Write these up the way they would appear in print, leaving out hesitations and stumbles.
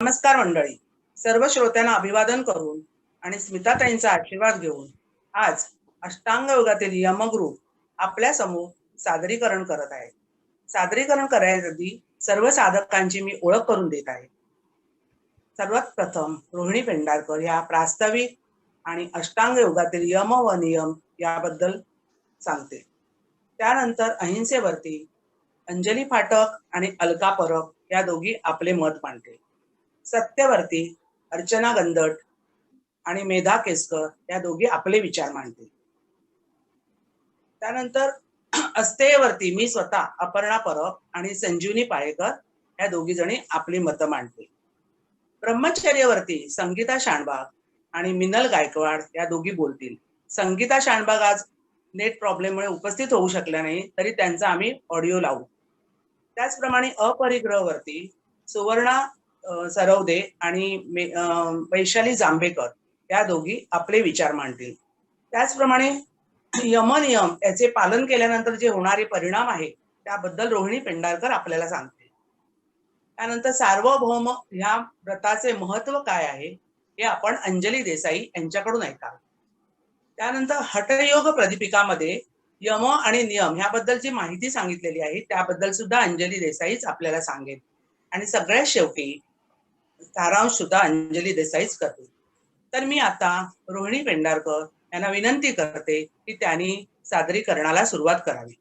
नमस्कार मंडळी. सर्व श्रोत्यांना अभिवादन करून आणि स्मिताताईंचा आशीर्वाद घेऊन आज अष्टांग योगातील यमगुरु आपल्या समोर सादरीकरण करत आहे. सादरीकरण करण्याआधी सर्व साधकांची मी ओळख करून देत आहे. सर्वात प्रथम रोहिणी पेंढारकर या प्रास्ताविक आणि अष्टांग योगातील यम व नियम याबद्दल सांगते. त्यानंतर अहिंसेवरती अंजली फाटक आणि अलका परब या दोघी आपले मत मांडतील. सत्यवरती अर्चना गंदट आणि मेधा केसकर या दोघी आपले विचार मांडतील. त्यानंतर अस्तेयवरती मी स्वतः अपर्णा परब आणि संजीवनी पाळेकर या दोघी जणी आपली मतं मांडतील. ब्रह्मचर्यवरती संगीता शानबाग आणि मिनल गायकवाड या दोघी बोलतील. संगीता शानबाग आज नेट प्रॉब्लेममुळे उपस्थित होऊ शकल्या नाही, तरी त्यांचा आम्ही ऑडिओ लावू. त्याचप्रमाणे अपरिग्रहवरती सुवर्णा सरवदे आणि वैशाली जांभेकर या दोघी आपले विचार मांडतील. त्याचप्रमाणे यमनियम याचे पालन केल्यानंतर जे होणारे परिणाम आहे त्याबद्दल रोहिणी पेंढारकर आपल्याला सांगते. त्यानंतर सार्वभौम ह्या व्रताचे महत्व काय आहे हे आपण अंजली देसाई यांच्याकडून ऐका. त्यानंतर हठयोग प्रदीपिकामध्ये यम आणि नियम ह्याबद्दलची माहिती सांगितलेली आहे, त्याबद्दल सुद्धा अंजली देसाईच आपल्याला सांगेल. आणि सगळ्यात शेवटी सारांश सुद्धा अंजली देसाईच करते. तर मी आता रोहिणी पेंढारकर यांना विनंती करते की त्यांनी सादरीकरणाला सुरुवात करावी.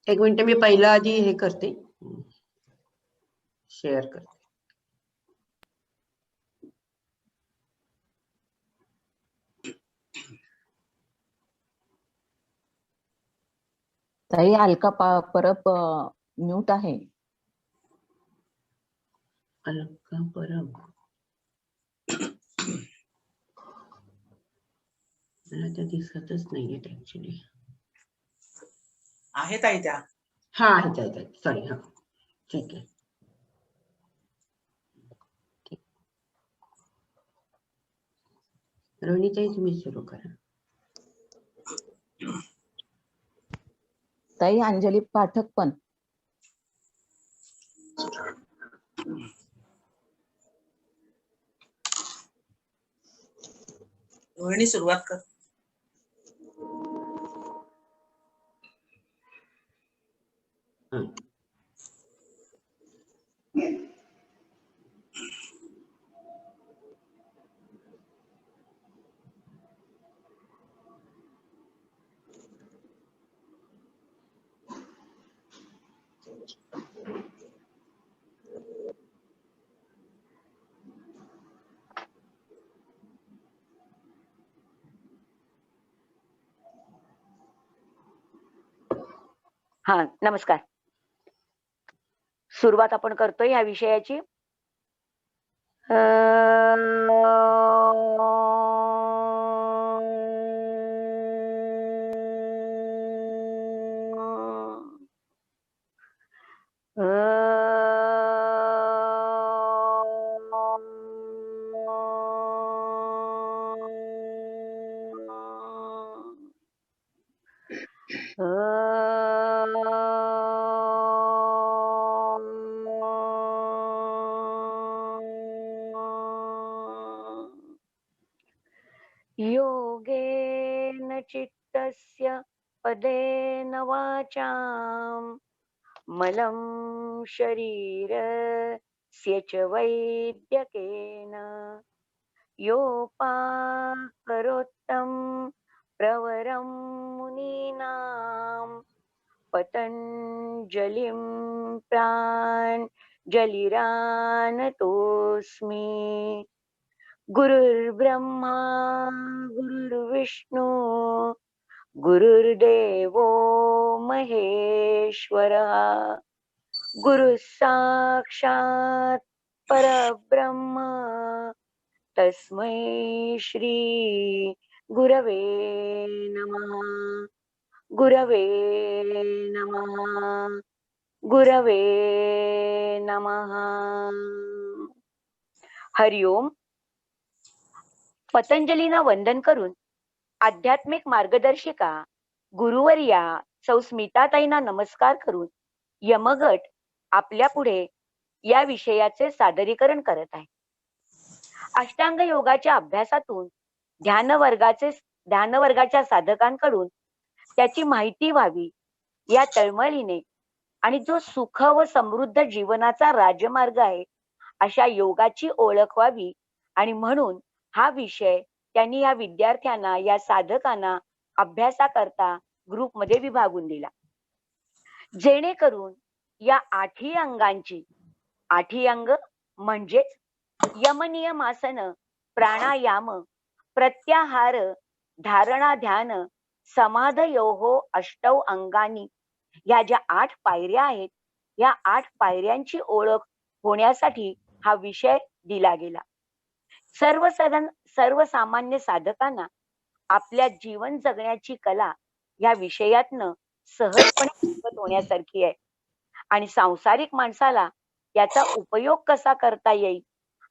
एक मिनिट, मी पहिला आधी हे करते, शेअर करते. ताई अलका परब म्यूट आहे. अलका परब मला त्या दिसतच नाहीये ऍक्च्युली. आहे ताई त्या? हा आहे, सॉरी. हा ठीक आहे. रोहिणीताई तुम्ही सुरू करा. ताई अंजली पाठक पण. रोहिणी सुरुवात कर. हा, नमस्कार. सुरुवात आपण करतोय ह्या विषयाची. योगेन चित्तस्य पदेन वाचां मलं शरीरस्य च वैद्यकेन योपाकरोत्तं प्रवरं मुनीनां पतञ्जलिं प्राञ्जलिरानतोऽस्मि. गुरुर्ब्रह्मा गुरुर्विष्णु गुरुर्देवो महेश्वरः गुरुः साक्षात् परब्रह्म तस्मै श्री गुरवे नमः. गुरवे नमः. गुरवे नमः. हरिओम. पतंजलींना वंदन करून आध्यात्मिक मार्गदर्शिका गुरुवर्या सौ स्मिताताईंना नमस्कार करून यमगट आपल्या पुढे या विषयाचे सादरीकरण करत आहे. अष्टांग योगाच्या अभ्यासातून ध्यान वर्गाच्या साधकांकडून त्याची माहिती व्हावी या तळमळीने आणि जो सुख व समृद्ध जीवनाचा राजमार्ग आहे अशा योगाची ओळख व्हावी आणि म्हणून हा विषय त्यांनी या विद्यार्थ्यांना या साधकांना अभ्यासाकरता ग्रुपमध्ये विभागून दिला, जेणेकरून या 8ही अंगांची 8ही अंग म्हणजेच यमनियमासन, प्राणायाम, प्रत्याहार, धारणा, ध्यान, समाधयोः अष्टौ अंगानी, या ज्या 8 पायऱ्या आहेत या 8 पायऱ्यांची ओळख होण्यासाठी हा विषय दिला गेला. सर्वसामान्य साधकांना आपल्या जीवन जगण्याची कला या विषयातनं सहजपणे अवगत होण्यासारखी आहे आणि सांसारिक माणसाला याचा उपयोग कसा करता येईल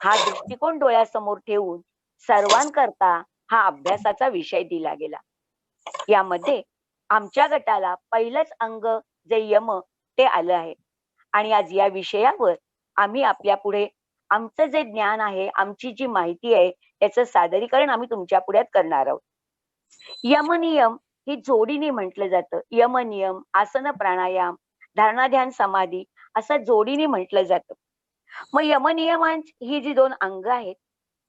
हा दृष्टिकोन डोळ्यासमोर ठेवून सर्वांकरता हा अभ्यासाचा विषय दिला गेला. यामध्ये आमच्या गटाला पहिलंच अंग जे यम ते आलं आहे आणि आज या विषयावर आम्ही आपल्या पुढे आमचं जे ज्ञान आहे, आमची जी माहिती आहे त्याचं सादरीकरण आम्ही तुमच्या पुढ्यात करणार आहोत. यमनियम ही जोडीने म्हटलं जातं. यमनियम, आसन, प्राणायाम, धारणा, ध्यान, समाधी असं जोडीने म्हटलं जातं. मग यमनियमांची ही जी 2 अंग आहेत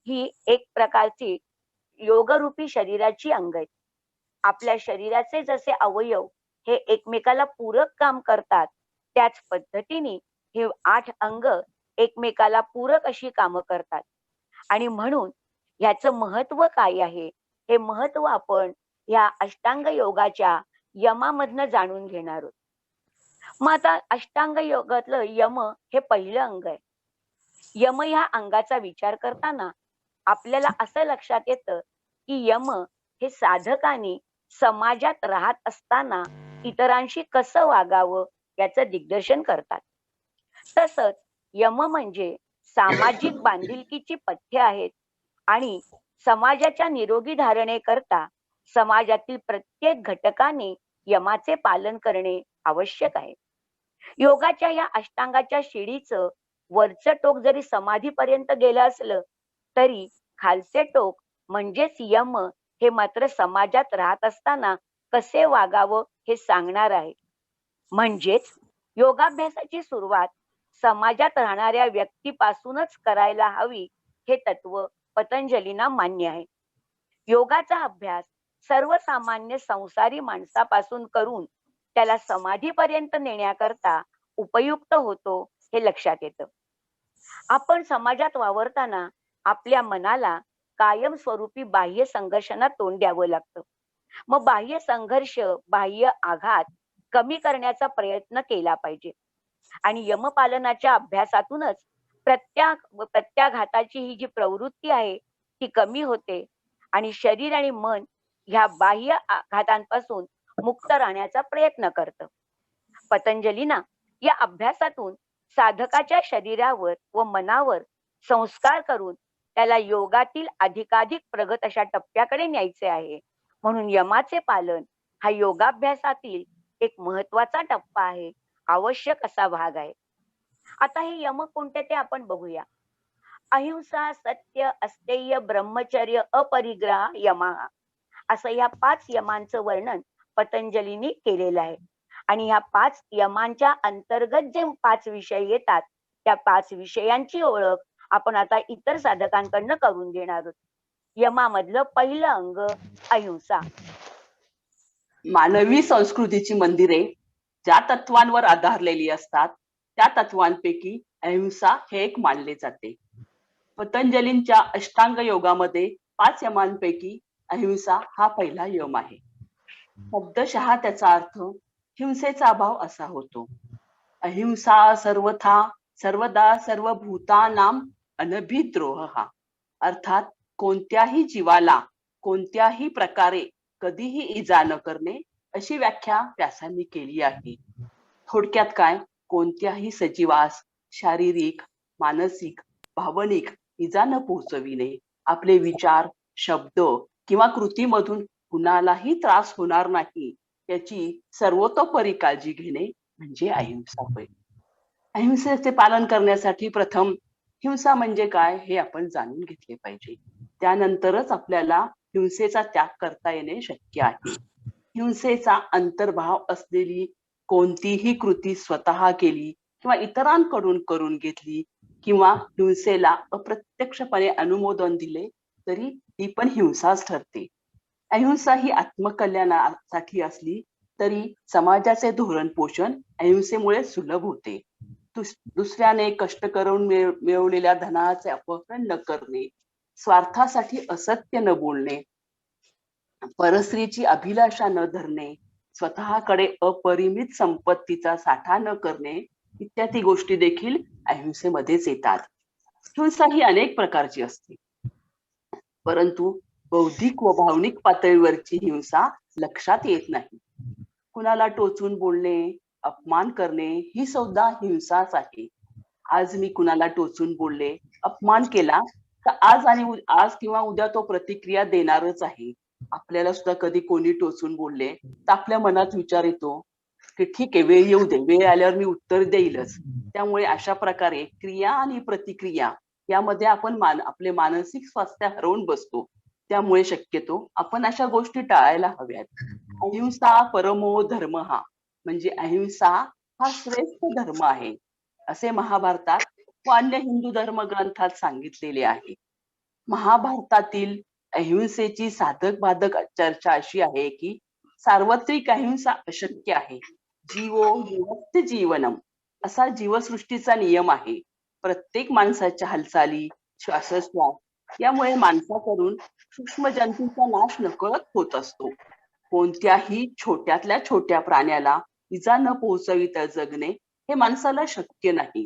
ही एक प्रकारची योगरूपी शरीराची अंग आहेत. आपल्या शरीराचे जसे अवयव हे एकमेकाला पूरक काम करतात त्याच पद्धतीने हे 8 अंग एकमेकाला पूरक अशी कामं करतात आणि म्हणून ह्याचं महत्व काय आहे हे महत्व आपण या अष्टांग योगाच्या यमामधनं जाणून घेणार आहोत. मग आता अष्टांग योगातलं यम हे पहिलं अंग आहे. यम ह्या अंगाचा विचार करताना आपल्याला असं लक्षात येतं की यम हे साधकांनी समाजात राहत असताना इतरांशी कसं वागावं याचं दिग्दर्शन करतात. तसंच यम म्हणजे सामाजिक बांधिलकीची पथ्य आहेत आणि समाजाच्या निरोगी धारणेकरता समाजातील प्रत्येक घटकाने यमाचे पालन करणे आवश्यक आहे. योगाच्या या अष्टांगाच्या शिडीचं वरचं टोक जरी समाधीपर्यंत गेलं असलं तरी खालचे टोक म्हणजेच यम हे मात्र समाजात राहत असताना कसे वागावं हे सांगणार आहे. म्हणजेच योगाभ्यासाची सुरुवात समाजात राहणाऱ्या व्यक्तीपासूनच करायला हवी हे तत्व पतंजलींना मान्य आहे. योगाचा अभ्यास सर्वसामान्य संसारी माणसापासून करून त्याला समाधीपर्यंत नेण्याकरता उपयुक्त होतो हे लक्षात येतं. आपण समाजात वावरताना आपल्या मनाला कायमस्वरूपी बाह्य संघर्षांना तोंड द्यावं लागतं. मग बाह्य संघर्ष, बाह्य आघात कमी करण्याचा प्रयत्न केला पाहिजे आणि यमपालनाच्या अभ्यासातूनच प्रत्याघाताची ही जी प्रवृत्ती आहे ती कमी होते आणि शरीर आणि मन ह्या बाह्य आघातांपासून मुक्त राहण्याचा प्रयत्न करतं. पतंजलींना या अभ्यासातून साधकाच्या शरीरावर व मनावर संस्कार करून त्याला योगातील अधिकाधिक प्रगत अशा टप्प्याकडे न्यायचे आहे. म्हणून यमाचे पालन हा योगाभ्यासातील एक महत्वाचा टप्पा आहे, आवश्यक असा भाग आहे. आता हे यम कोणते ते आपण बघूया. अहिंसा, सत्य, अस्तेय, ब्रह्मचर्य, अपरिग्रह, यमः असं या 5 यमांचं वर्णन पतंजलींनी केलेलं आहे आणि ह्या 5 यमांच्या अंतर्गत जे 5 विषय येतात त्या 5 विषयांची ओळख आपण आता इतर साधकांकडनं करून घेणार आहोत. यमामधलं पहिलं अंग अहिंसा. मानवी संस्कृतीची मंदिरे ज्या तत्वांवर आधारलेली असतात त्या तत्वांपैकी अहिंसा हे एक मानले जाते. पतंजलींच्या अष्टांग योगामध्ये 5 यमांपैकी अहिंसा हा पहिला यम आहे. शब्दशः त्याचा अर्थ हिंसेचा अभाव असा होतो. अहिंसा सर्वथा सर्वदा सर्वभूतानां अनभिद्रोह, अर्थात कोणत्याही जीवाला कोणत्याही प्रकारे कधीही इजा न करणे अशी व्याख्या व्यासांनी केली आहे. थोडक्यात काय, कोणत्याही सजीवास शारीरिक, मानसिक, भावनिक इजा न पोहोचविणे, आपले विचार, शब्द किंवा कृतीमधून कुणालाही त्रास होणार नाही याची सर्वतोपरी काळजी घेणे म्हणजे अहिंसा होय. अहिंसेचे पालन करण्यासाठी प्रथम हिंसा म्हणजे काय हे आपण जाणून घेतले पाहिजे. त्यानंतरच आपल्याला हिंसेचा त्याग करता येणे शक्य आहे. हिंसेचा अंतर्भाव असलेली कोणतीही कृती स्वतः केली किंवा इतरांकडून करून घेतली किंवा हिंसेला अप्रत्यक्षपणे अनुमोदन दिले तरी ती पण हिंसाच ठरते. अहिंसा ही आत्मकल्याणासाठी असली तरी समाजाचे धोरण पोषण अहिंसेमुळे सुलभ होते. दुसऱ्याने कष्ट करून मिळवलेल्या धनाचे अपहरण न करणे, स्वार्थासाठी असत्य न बोलणे, परस्त्रीची अभिलाषा न धरणे, स्वतःकडे अपरिमित संपत्तीचा साठा न करणे इत्यादी गोष्टी देखील अहिंसेमध्येच येतात. हिंसा ही अनेक प्रकारची असते, परंतु बौद्धिक व भावनिक पातळीवरची हिंसा लक्षात येत नाही. कुणाला टोचून बोलणे, अपमान करणे ही सुद्धा हिंसाच आहे. आज मी कुणाला टोचून बोलले, अपमान केला तर आज किंवा उद्या तो प्रतिक्रिया देणारच आहे. आपल्याला सुद्धा कधी कोणी टोचून बोलले तर आपल्या मनात विचार येतो की ठीक आहे, वेळ येऊ दे, वेळ आल्यावर मी उत्तर देईलच. त्यामुळे अशा प्रकारे क्रिया आणि प्रतिक्रिया यामध्ये आपण आपले मानसिक स्वास्थ्य हरवून बसतो. त्यामुळे शक्यतो आपण अशा गोष्टी टाळायला हव्यात. अहिंसा परमो धर्म हा म्हणजे अहिंसा हा श्रेष्ठ धर्म आहे असे महाभारतात व अन्य हिंदू धर्म ग्रंथात सांगितलेले आहे. महाभारतातील अहिंसेची साधक बाधक चर्चा अशी आहे की सार्वत्रिक अहिंसा अशक्य आहे. जीवो जीवस्य जीवनम असा जीवसृष्टीचा नियम आहे. प्रत्येक माणसाच्या हालचाली, श्वासोच्छ्वास यामुळे माणसाकडून सूक्ष्म जंतूंचा नाश नकळत होत असतो. कोणत्याही छोट्यातल्या छोट्या प्राण्याला इजा न पोहोचविता जगणे हे माणसाला शक्य नाही.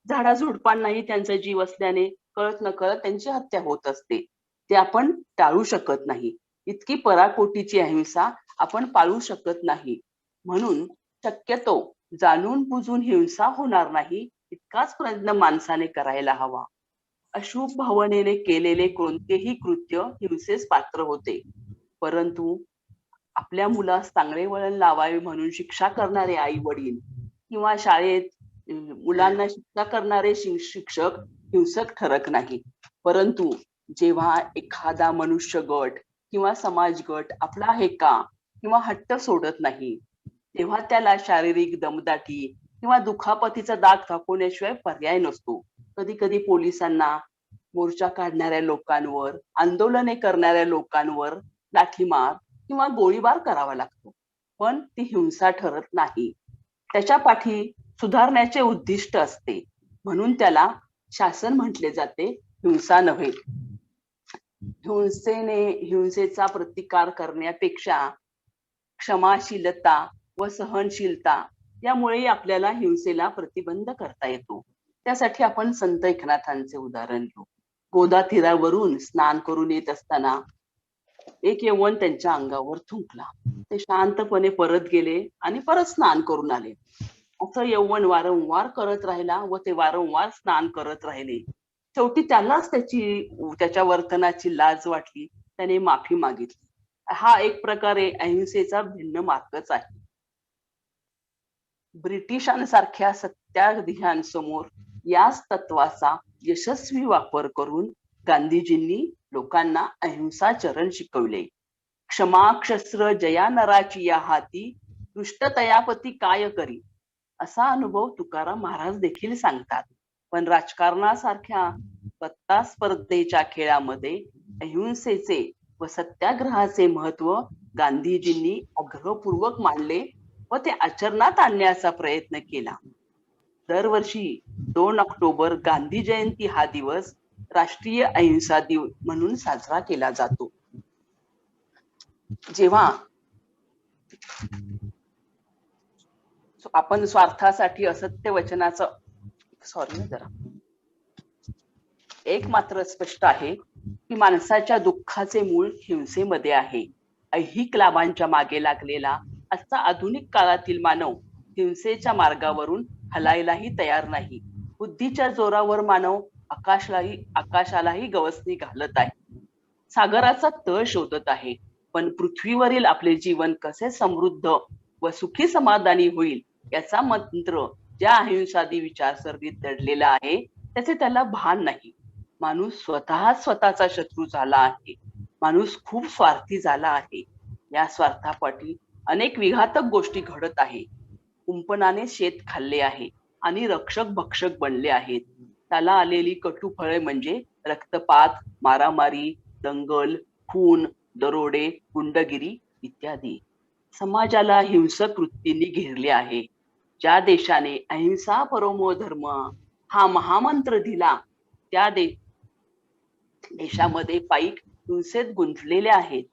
झाडाझुडपांनाही त्यांचा जीव असल्याने कळत नकळत त्यांची हत्या होत असते. ते आपण टाळू शकत नाही. इतकी पराकोटीची अहिंसा आपण पाळू शकत नाही. म्हणून शक्यतो जाणून बुजून हिंसा होणार नाही इतकाच प्रयत्न माणसाने करायला हवा. अशुभ भावनेने केलेले कोणतेही कृत्य हिंसेस पात्र होते, परंतु आपल्या मुलास चांगले वळण लावावे म्हणून शिक्षा करणारे आई वडील किंवा शाळेत मुलांना शिक्षा करणारे शिक्षक हिंसक ठरत नाही. परंतु जेव्हा एखादा मनुष्य गट किंवा समाज गट आपला हेका किंवा हट्ट सोडत नाही तेव्हा त्याला शारीरिक दमदाटी किंवा दुखापतीचा दाग दाखवण्याशिवाय पर्याय नसतो. कधी कधी पोलिसांना मोर्चा काढणाऱ्या लोकांवर, आंदोलने करणाऱ्या लोकांवर लाठीमार किंवा गोळीबार करावा लागतो, पण ती हिंसा ठरत नाही. त्याच्या पाठी सुधारण्याचे उद्दिष्ट असते, म्हणून त्याला शासन म्हटले जाते, हिंसा नव्हे. हिंसेचा प्रतिकार करण्यापेक्षा क्षमाशीलता व सहनशीलता यामुळे आपल्याला हिंसेला प्रतिबंध करता येतो. त्यासाठी आपण संत एकनाथांचे उदाहरण घेऊ. गोदा तीरावरून स्नान करून येत असताना एक यवन त्यांच्या अंगावर थुंकला. ते शांतपणे परत गेले आणि परत स्नान करून आले. असं यवन वारंवार करत राहिला व ते वारंवार स्नान करत राहिले. शेवटी त्यालाच त्याच्या वर्तनाची लाज वाटली. त्याने माफी मागितली. हा एक प्रकारे अहिंसेचा भिन्न मार्गच आहे. ब्रिटिशांसारख्या सत्ताधाऱ्यांसमोर याच तत्वाचा यशस्वी वापर करून गांधीजींनी लोकांना अहिंसाचरण शिकवले. क्षमा क्षस्त्र जया नराची या हाती, दुष्टतयापती काय करी असा अनुभव तुकाराम महाराज देखील सांगतात. पण राजकारणासारख्या सत्ता स्पर्धेच्या खेळामध्ये अहिंसेचे व सत्याग्रहाचे महत्व गांधीजींनी आग्रहपूर्वक मांडले व ते आचरणात आणण्याचा प्रयत्न केला. दरवर्षी 2 ऑक्टोबर गांधी जयंती हा दिवस राष्ट्रीय अहिंसा दिवस म्हणून साजरा केला जातो. जेव्हा आपण स्वार्थासाठी असत्य वचनाचं एक मात्र स्पष्ट आहे की माणसाच्या दुःखाचे मूळ हिंसेमध्ये आहे. ऐहिक लाभांच्या मागे लागलेला आजचा आधुनिक काळातील मानव हिंसेच्या मार्गावरून हलायलाही तयार नाही. बुद्धीच्या जोरावर मानव आकाशालाही गवसणी घालत आहे. सागराचा तळ शोधत आहे. पण पृथ्वीवरील आपले जीवन कसे समृद्ध व सुखी समाधानी होईल याचा मंत्र ज्या अहिंसादी विचारसरणीत दडलेला आहे त्याचे त्याला भान नाही. माणूस स्वतःचा शत्रू झाला आहे. माणूस खूप स्वार्थी झाला आहे. या स्वार्थापाठी अनेक विघातक गोष्टी घडत आहे. कुंपणाने शेत खाल्ले आहे आणि रक्षक भक्षक बनले आहेत. त्याला आलेली कटू फळे म्हणजे रक्तपात, मारामारी, दंगल, खून, दरोडे, गुंडगिरी इत्यादी. समाजाला हिंसक वृत्तींनी घेरले आहे. ज्या देशाने अहिंसा परमो धर्म हा महामंत्र दिला त्या देशामध्ये पाईक हिंसेत गुंतलेले आहेत.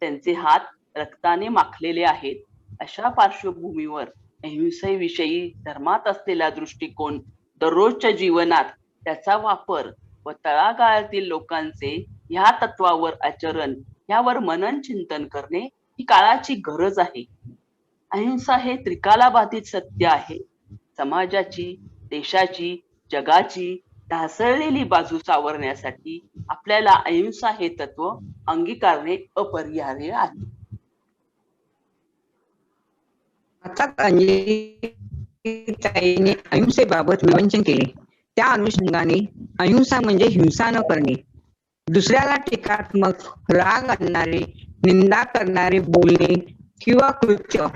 त्यांचे हात रक्ताने माखलेले आहेत. अशा पार्श्वभूमीवर अहिंसेविषयी धर्मात असलेला दृष्टिकोन, दररोजच्या जीवनात त्याचा वापर व तळागाळातील लोकांचे ह्या तत्वावर आचरण यावर मनन चिंतन करणे ही काळाची गरज आहे. अहिंसा हे त्रिकालाबाधित सत्य आहे. समाजाची, देशाची, जगाची ढासळलेली बाजू सावरण्यासाठी आपल्याला अहिंसा हे तत्व अंगीकारणे अपरिहार्य आहे. आता ताईने अहिंसेबाबत विवंचन केले. त्या अनुषंगाने अहिंसा म्हणजे हिंसा न करणे, दुसऱ्याला टीकात्मक, राग आणणारे, निंदा करणारे बोलणे किंवा कृत्य,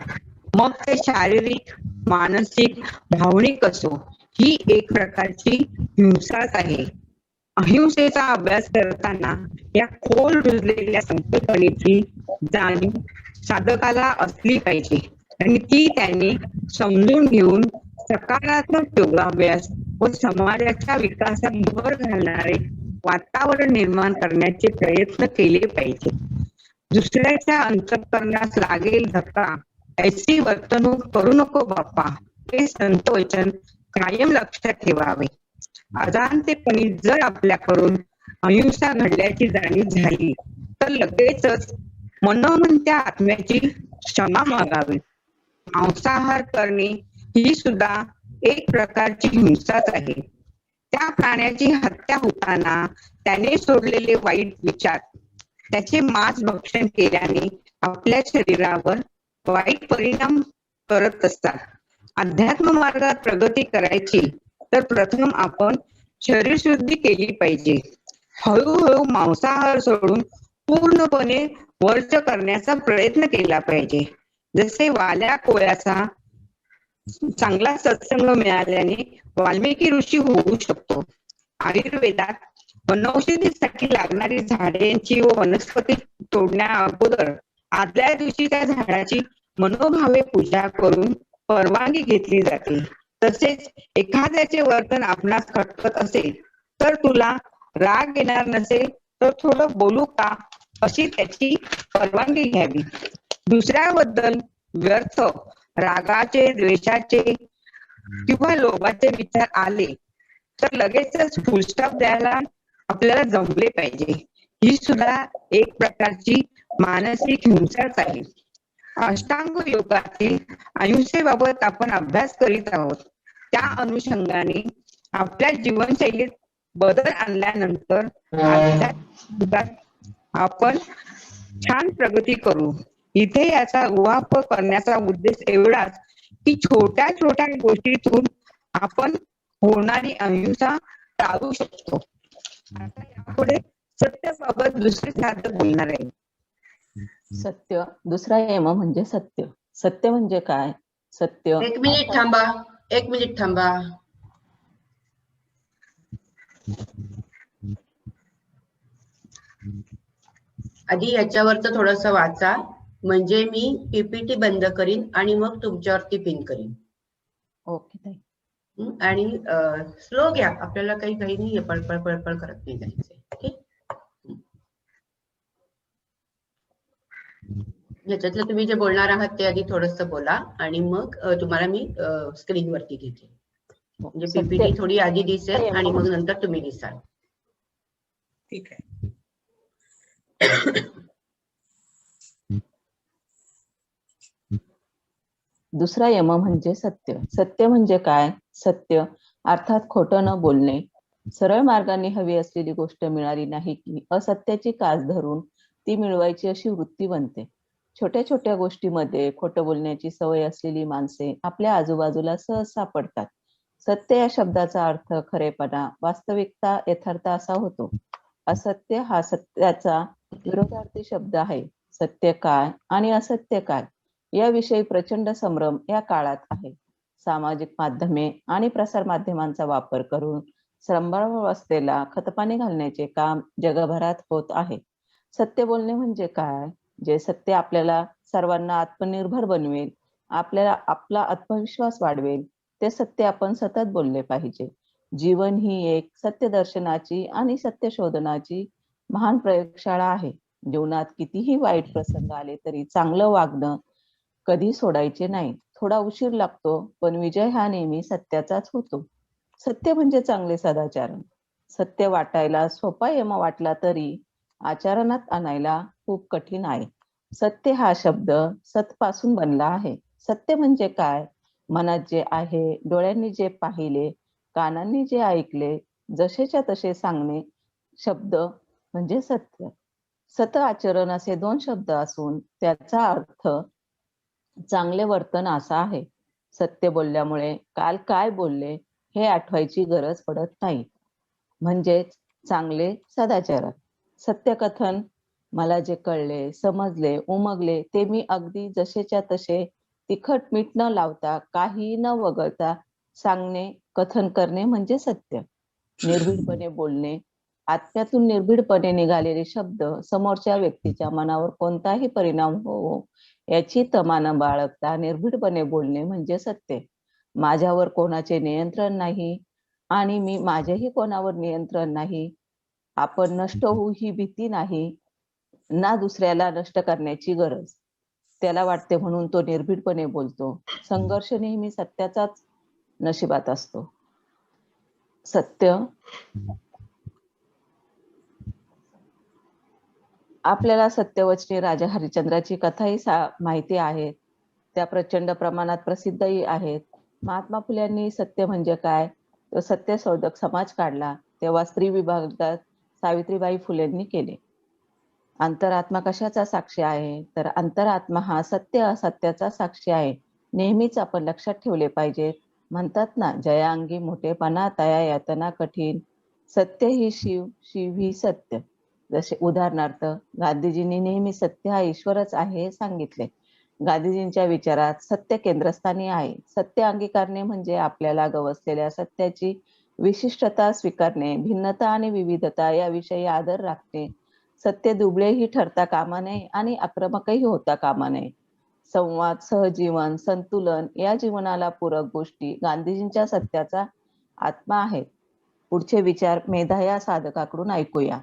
मग ते शारीरिक, मानसिक, भावनिक असो, ही एक प्रकारची हिंसाच आहे. अहिंसेचा अभ्यास करताना या खोल रुजलेल्या संकल्पनेची जाणीव साधकाला असली पाहिजे आणि ती त्यांनी समजून घेऊन सकारात्मक योगाभ्यास व समाजाच्या विकासात भर घालणारे वातावरण निर्माण करण्याचे प्रयत्न केले पाहिजे. दुसऱ्याच्या अंतःकरणास लागेल धक्का ऐसी वर्तणूक करू नको बाप्पा, हे संत वचन कायम लक्षात ठेवावे. अजाणतेपणी जर आपल्याकडून अहिंसा घडल्याची जाणीव झाली तर लगेचच मनोमनत्या आत्म्याची क्षमा मागावी. मांसाहार करणे ही सुद्धा एक प्रकारची हिंसाच आहे. त्या प्राण्याची हत्या होताना त्याने सोडलेले वाईट विचार, त्याचे मांस भक्षण केल्याने आपल्या शरीरावर वाईट परिणाम करत असतात. अध्यात्म मार्गात प्रगती करायची तर प्रथम आपण शरीरशुद्धी केली पाहिजे. हळूहळू मांसाहार सोडून पूर्णपणे वर्ज करण्याचा प्रयत्न केला पाहिजे. जसे वाल्या कोळ्याचा चांगला सत्संग मिळाल्याने वाल्मिकी ऋषी होऊ शकतो. आयुर्वेदात वनौषधीसाठी लागणारी झाडांची व वनस्पती तोडण्या अगोदर आदल्या दिवशी त्या झाडाची मनोभावे पूजा करून परवानगी घेतली जाते. तसेच एखाद्याचे वर्तन आपणास खटकत असेल तर तुला राग येणार नसेल तर थोडं बोलू का, अशी त्याची परवानगी घ्यावी. दुसऱ्याबद्दल व्यर्थ रागाचे, द्वेषाचे किंवा लोभाचे विचार आले तर लगेचच फुलस्टॉप द्यायला आपल्याला जमले पाहिजे. ही सुद्धा एक प्रकारची मानसिक हिंसाच आहे. अष्टांग योगातील अहिंसेबाबत आपण अभ्यास करीत आहोत. त्या अनुषंगाने आपल्या जीवनशैलीत बदल आणल्यानंतर आपण छान प्रगती करू. इथे याचा उहापोह करण्याचा उद्देश एवढाच की छोट्या छोट्या गोष्टीतून आपण होणारी अहिंसा टाळू शकतो. आता यापुढे सत्याबाबत दुसरे साधक बोलणार आहे. सत्य, दुसरा यम म्हणजे सत्य. सत्य म्हणजे काय? सत्य एक मिनिट थांबा. आधी याच्यावरच थोडस वाचा, म्हणजे मी पीपीटी बंद करीन आणि मग तुमच्यावरती पिन करीन. ओके ताई. आणि स्लो घ्या, आपल्याला काही नाही, पळपळ करत नाही जायचंय. ओके, याच्यातलं तुम्ही जे बोलणार आहात ते आधी थोडस बोला आणि मग तुम्हाला मी स्क्रीनवरती घेते. म्हणजे पीपीटी थोडी आधी दिसेल आणि मग नंतर तुम्ही दिसाल. ठीक आहे. दुसरा यम म्हणजे सत्य. सत्य म्हणजे काय? सत्य अर्थात खोटं न बोलणे. सरळ मार्गाने हवी असलेली गोष्ट मिळाली नाही की असत्याची कास धरून ती मिळवायची अशी वृत्ती बनते. छोट्या छोट्या गोष्टीमध्ये खोटं बोलण्याची सवय असलेली माणसे आपल्या आजूबाजूला सहज सापडतात. सत्य या शब्दाचा अर्थ खरेपणा, वास्तविकता, यथार्थ असा होतो. असत्य हा सत्याचा विरोधार्थी शब्द आहे. सत्य काय आणि असत्य काय याविषयी प्रचंड संभ्रम या काळात आहे. सामाजिक माध्यमे आणि प्रसार माध्यमांचा वापर करून संभ्रमावस्थेला खतपाणी घालण्याचे काम जगभरात होत आहे. सत्य बोलणे म्हणजे काय? जे सत्य आपल्याला सर्वांना आत्मनिर्भर बनवेल, आपल्याला आपला आत्मविश्वास वाढवेल, ते सत्य आपण सतत बोलले पाहिजे. जीवन ही एक सत्य दर्शनाची आणि सत्य शोधनाची महान प्रयोगशाळा आहे. जीवनात कितीही वाईट प्रसंग आले तरी चांगलं वागणं कधी सोडायचे नाही. थोडा उशीर लागतो, पण विजय हा नेहमी सत्याचाच होतो. सत्य म्हणजे चांगले सदाचरण. सत्य वाटायला सोपा यम वाटला तरी आचरणात आणायला खूप कठीण आहे. सत्य हा शब्द सतपासून बनला आहे. सत्य म्हणजे काय? मनात जे आहे, डोळ्यांनी जे पाहिले, कानांनी जे ऐकले, जसेच्या तसे सांगणे शब्द म्हणजे सत्य. सत आचरण असे 2 शब्द असून त्याचा अर्थ चांगले वर्तन असा आहे. सत्य बोलल्यामुळे काल काय बोलले हे आठवायची गरज पडत नाही. म्हणजेच चांगले सदाचरण. सत्यकथन मला जे कळले, समजले, उमगले ते मी अगदी जसेच्या तसे तिखट मीठ न लावता, काही न वगळता सांगणे, कथन करणे म्हणजे सत्य. निर्भीडपणे बोलणे. आत्म्यातून निर्भीडपणे निघालेले शब्द समोरच्या व्यक्तीच्या मनावर कोणताही परिणाम होवो याची तमा न बाळगता निर्भीडपणे बोलणे म्हणजे सत्य. माझ्यावर कोणाचे नियंत्रण नाही आणि मी माझेही कोणावर नियंत्रण नाही. आपण नष्ट होऊ ही भीती नाही, ना दुसऱ्याला नष्ट करण्याची गरज. त्याला वाटते म्हणून तो निर्भीडपणे बोलतो. संघर्ष नेहमी सत्याचाच नशिबात असतो. सत्य आपल्याला सत्यवचनी राजा हरिश्चंद्राची कथाही माहिती आहे. त्या प्रचंड प्रमाणात प्रसिद्धही आहेत. महात्मा फुल्यांनी सत्य म्हणजे काय तो सत्यशोधक समाज काढला, तेव्हा स्त्री विभागात सावित्रीबाई फुलेंनी केले. अंतरात्मा कशाचा साक्षी आहे? तर अंतरात्मा हा सत्य असत्याचा साक्षी आहे. नेहमीच आपण लक्षात ठेवले पाहिजे. म्हणतात ना, जया अंगी मोठेपणा तया यातना कठीण, सत्य ही शिव, शिव ही सत्य. जसे उदाहरणार्थ गांधीजींनी नेहमी सत्य हा ईश्वरच आहे हे सांगितले. गांधीजींच्या विचारात सत्य केंद्रस्थानी आहे. सत्य अंगीकारणे म्हणजे आपल्याला गवसलेल्या सत्याची विशिष्टता स्वीकारणे, भिन्नता आणि विविधता याविषयी आदर राखणे. सत्य दुबळेही ठरता कामा नये आणि आक्रमकही होता कामा नये. संवाद, सहजीवन, संतुलन या जीवनाला पूरक गोष्टी गांधीजींच्या सत्याचा आत्मा आहेत. पुढचे विचार मेधा या साधकाकडून ऐकूया.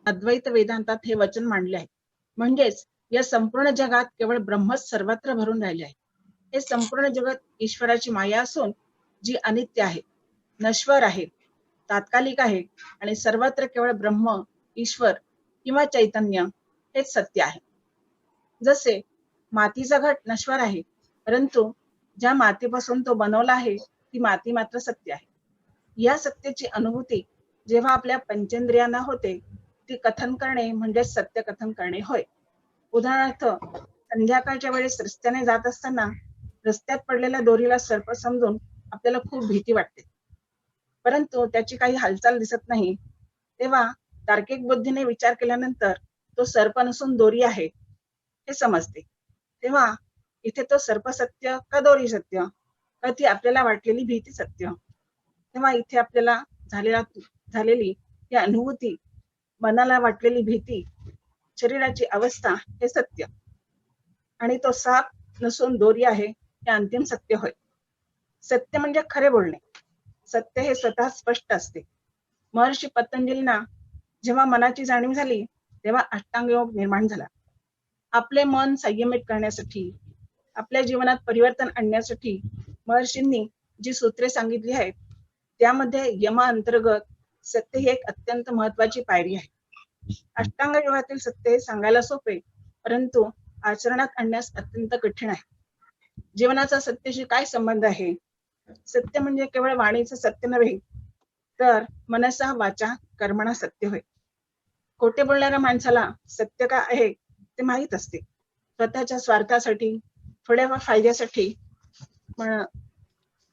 अद्वैत वेदांतात हे वचन मांडले आहे. म्हणजेच या संपूर्ण जगात केवळ ब्रह्मच सर्वत्र भरून राहिले आहे. हे संपूर्ण जगत ईश्वराची माया असून जी अनित्य आहे, नश्वर आहे, तात्कालिक आहे आणि सर्वत्र केवळ ब्रह्म, ईश्वर किंवा चैतन्य हेच सत्य आहे. जसे मातीचा घट नश्वर आहे, परंतु ज्या मातीपासून तो बनवला आहे ती माती मात्र सत्य आहे. या सत्याची अनुभूती जेव्हा आपल्या पंचेंद्रियांना होते ती कथन करणे म्हणजे सत्य कथन करणे होय. उदाहरणार्थ संध्याकाळच्या वेळेस रस्त्याने जात असताना रस्त्यात पडलेल्या दोरीला सर्प समजून आपल्याला खूप भीती वाटते, परंतु त्याची काही हालचाल दिसत नाही. तेव्हा तार्किक बुद्धीने विचार केल्यानंतर तो सर्प नसून दोरी आहे हे समजते. तेव्हा इथे तो सर्प सत्य का दोरी सत्य का ती आपल्याला वाटलेली भीती सत्य? तेव्हा इथे आपल्याला झालेली ही अनुभूती, मनाला वाटलेली भीती, शरीराची अवस्था हे सत्य आणि तो साप नसून दोरी आहे हे अंतिम सत्य होय. सत्य म्हणजे खरे बोलणे. सत्य हे स्वतः स्पष्ट असते. महर्षी पतंजलींना जेव्हा मनाची जाणीव झाली तेव्हा अष्टांग योग निर्माण झाला. आपले मन संयमित करण्यासाठी, आपल्या जीवनात परिवर्तन आणण्यासाठी महर्षींनी जी सूत्रे सांगितली आहेत त्यामध्ये यम अंतर्गत सत्य ही एक अत्यंत महत्वाची पायरी आहे. अष्टांग योगातील सत्य हे सांगायला सोपे, परंतु आचरणात आणण्यास अत्यंत कठीण आहे. जीवनाचा सत्याशी काय संबंध आहे? सत्य म्हणजे केवळ वाणीचं सत्य नव्हे, तर मनसा वाचा कर्मणा सत्य होय. खोटे बोलणाऱ्या माणसाला सत्य काय आहे ते माहीत असते. स्वतःच्या स्वार्थासाठी, थोड्या फायद्यासाठी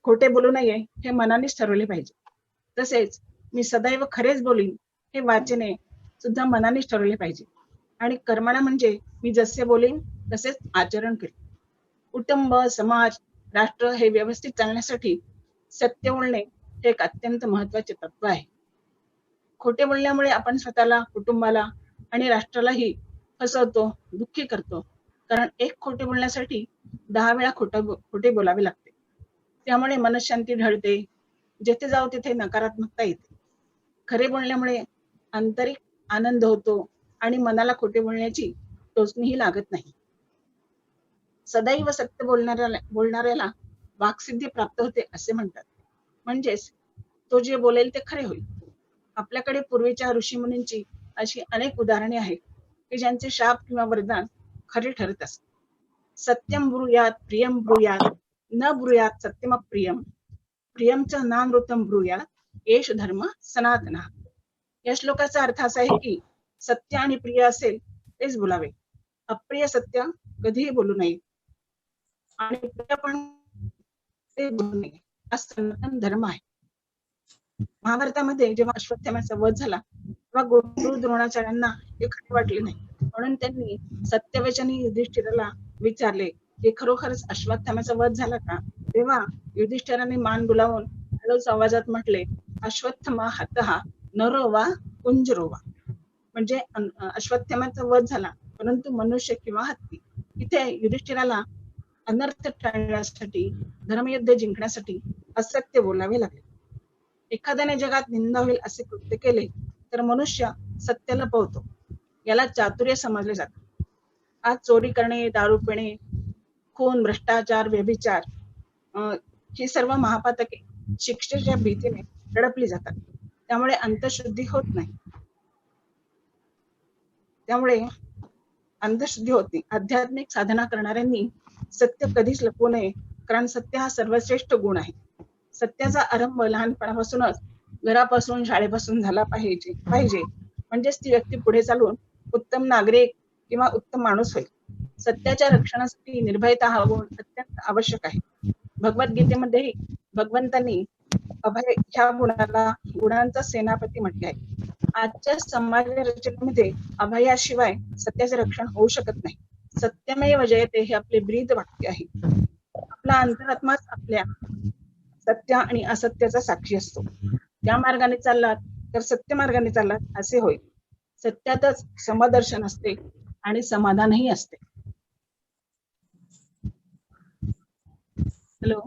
खोटे बोलू नये हे मनानेच ठरवले पाहिजे. तसेच मी सदैव खरेच बोलीन हे वाचेने सुद्धा मनानेच ठरवले पाहिजे. आणि कर्मणा म्हणजे मी जसे बोलीन तसेच आचरण करेन. कुटुंब, समाज, राष्ट्र हे व्यवस्थित चालण्यासाठी सत्य बोलणे हे एक अत्यंत महत्वाचे तत्व आहे. खोटे बोलण्यामुळे आपण स्वतःला, कुटुंबाला आणि राष्ट्रालाही फसवतो, दुःखी करतो. कारण एक खोटे बोलण्यासाठी 10 वेळा खोटे बोलावे लागते. त्यामुळे मनशांती ढळते, जेथे जाऊ तिथे नकारात्मकता येते. खरे बोलण्यामुळे आंतरिक आनंद होतो आणि मनाला खोटे बोलण्याची टोचणीही लागत नाही. सदैव सत्य बोलणाऱ्याला वाक्सिद्धी प्राप्त होते असे म्हणतात. म्हणजेच तो जे बोलेल ते खरे होईल. आपल्याकडे पूर्वीच्या ऋषीमुनींची अशी अनेक उदाहरणे आहेत की ज्यांचे शाप किंवा वरदान खरे ठरत असत. सत्यम ब्रूयात प्रियम ब्रूयात न ब्रूयात सत्यम प्रियम प्रियमच नामृतम ब्रूयात एष धर्म सनातना. या श्लोकाचा अर्थ असा आहे की सत्य आणि प्रिय असेल तेच बोलावे, अप्रिय सत्य कधीही बोलू नये आणि प्रिय पण ते बोलू नये. हा सनातन धर्म आहे. महाभारतामध्ये जेव्हा अश्वत्थाम्याचा वध झाला तेव्हा गुरु द्रोणाचार्यांना हे खरे वाटले नाही, म्हणून त्यांनी सत्यवचनी युधिष्ठिराला विचारले की खरोखरच अश्वत्थाम्याचा वध झाला का? तेव्हा युधिष्ठिराने मान डुलावून हळूच आवाजात म्हटले, अश्वत्थामा हतहा नरो वा कुंजरो वा. म्हणजे अश्वत्थाम्याचा वध झाला, परंतु मनुष्य किंवा हत्ती. इथे युधिष्ठिराला अनर्थ टाळण्यासाठी, धर्मयुद्ध जिंकण्यासाठी असत्य बोलावे लागले. एखाद्याने जगात निंदा होईल असे कृत्य केले तर मनुष्य सत्य लपवतो. याला चातुर्य समजले जाते. आज चोरी करणे, दारू पिणे, खून, भ्रष्टाचार, व्यभिचार ही सर्व महापातके शिक्षेच्या भीतीने दडपली जातात. त्यामुळे अंतःशुद्धी होत नाही. आध्यात्मिक साधना करणाऱ्यांनी सत्य कधीच लपवू नये, कारण सत्य हा सर्वश्रेष्ठ गुण आहे. सत्याचा आरंभ लहानपणापासूनच घरापासून, शाळेपासून झाला पाहिजे. म्हणजेच ती व्यक्ती पुढे चालून उत्तम नागरिक किंवा उत्तम माणूस होईल. सत्याच्या रक्षणासाठी निर्भयता हा गुण अत्यंत आवश्यक आहे. भगवद्गीतेमध्ये भगवंतांनी अभय ह्या गुणांचा सेनापती म्हटले आहे. आजच्या समाज रचनेमध्ये अभयाशिवाय सत्याचे रक्षण होऊ शकत नाही. सत्यमेव जयते हे आपले ब्रीद वाक्य आहे. आपला अंतरात्माच आपल्या सत्य आणि असत्याचा साक्षी असतो. त्या मार्गाने चाललात तर सत्य मार्गाने चाललात असे होईल. सत्यातच समदर्शन असते आणि समाधानही असते. हॅलो.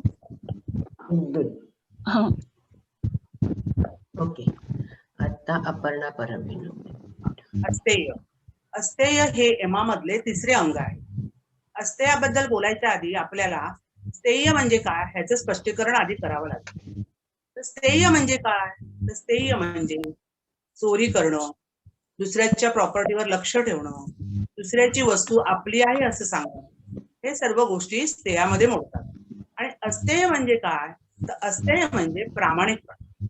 ओके, आता अपर्णा परब. अस्तेय. अस्तेय हे यमामधले तिसरे अंग आहे. अस्तेयाबद्दल बोलायच्या आधी आपल्याला स्थेय म्हणजे काय ह्याचं स्पष्टीकरण आधी करावं लागेल. तर स्थेय म्हणजे काय? तर स्थेय म्हणजे चोरी करणं, दुसऱ्याच्या प्रॉपर्टीवर लक्ष ठेवणं, दुसऱ्याची वस्तू आपली आहे असं सांगणं, हे सर्व गोष्टी स्थेयामध्ये मोडतात. आणि अस्तेय म्हणजे काय? तर अस्तेय म्हणजे प्रामाणिकपणा.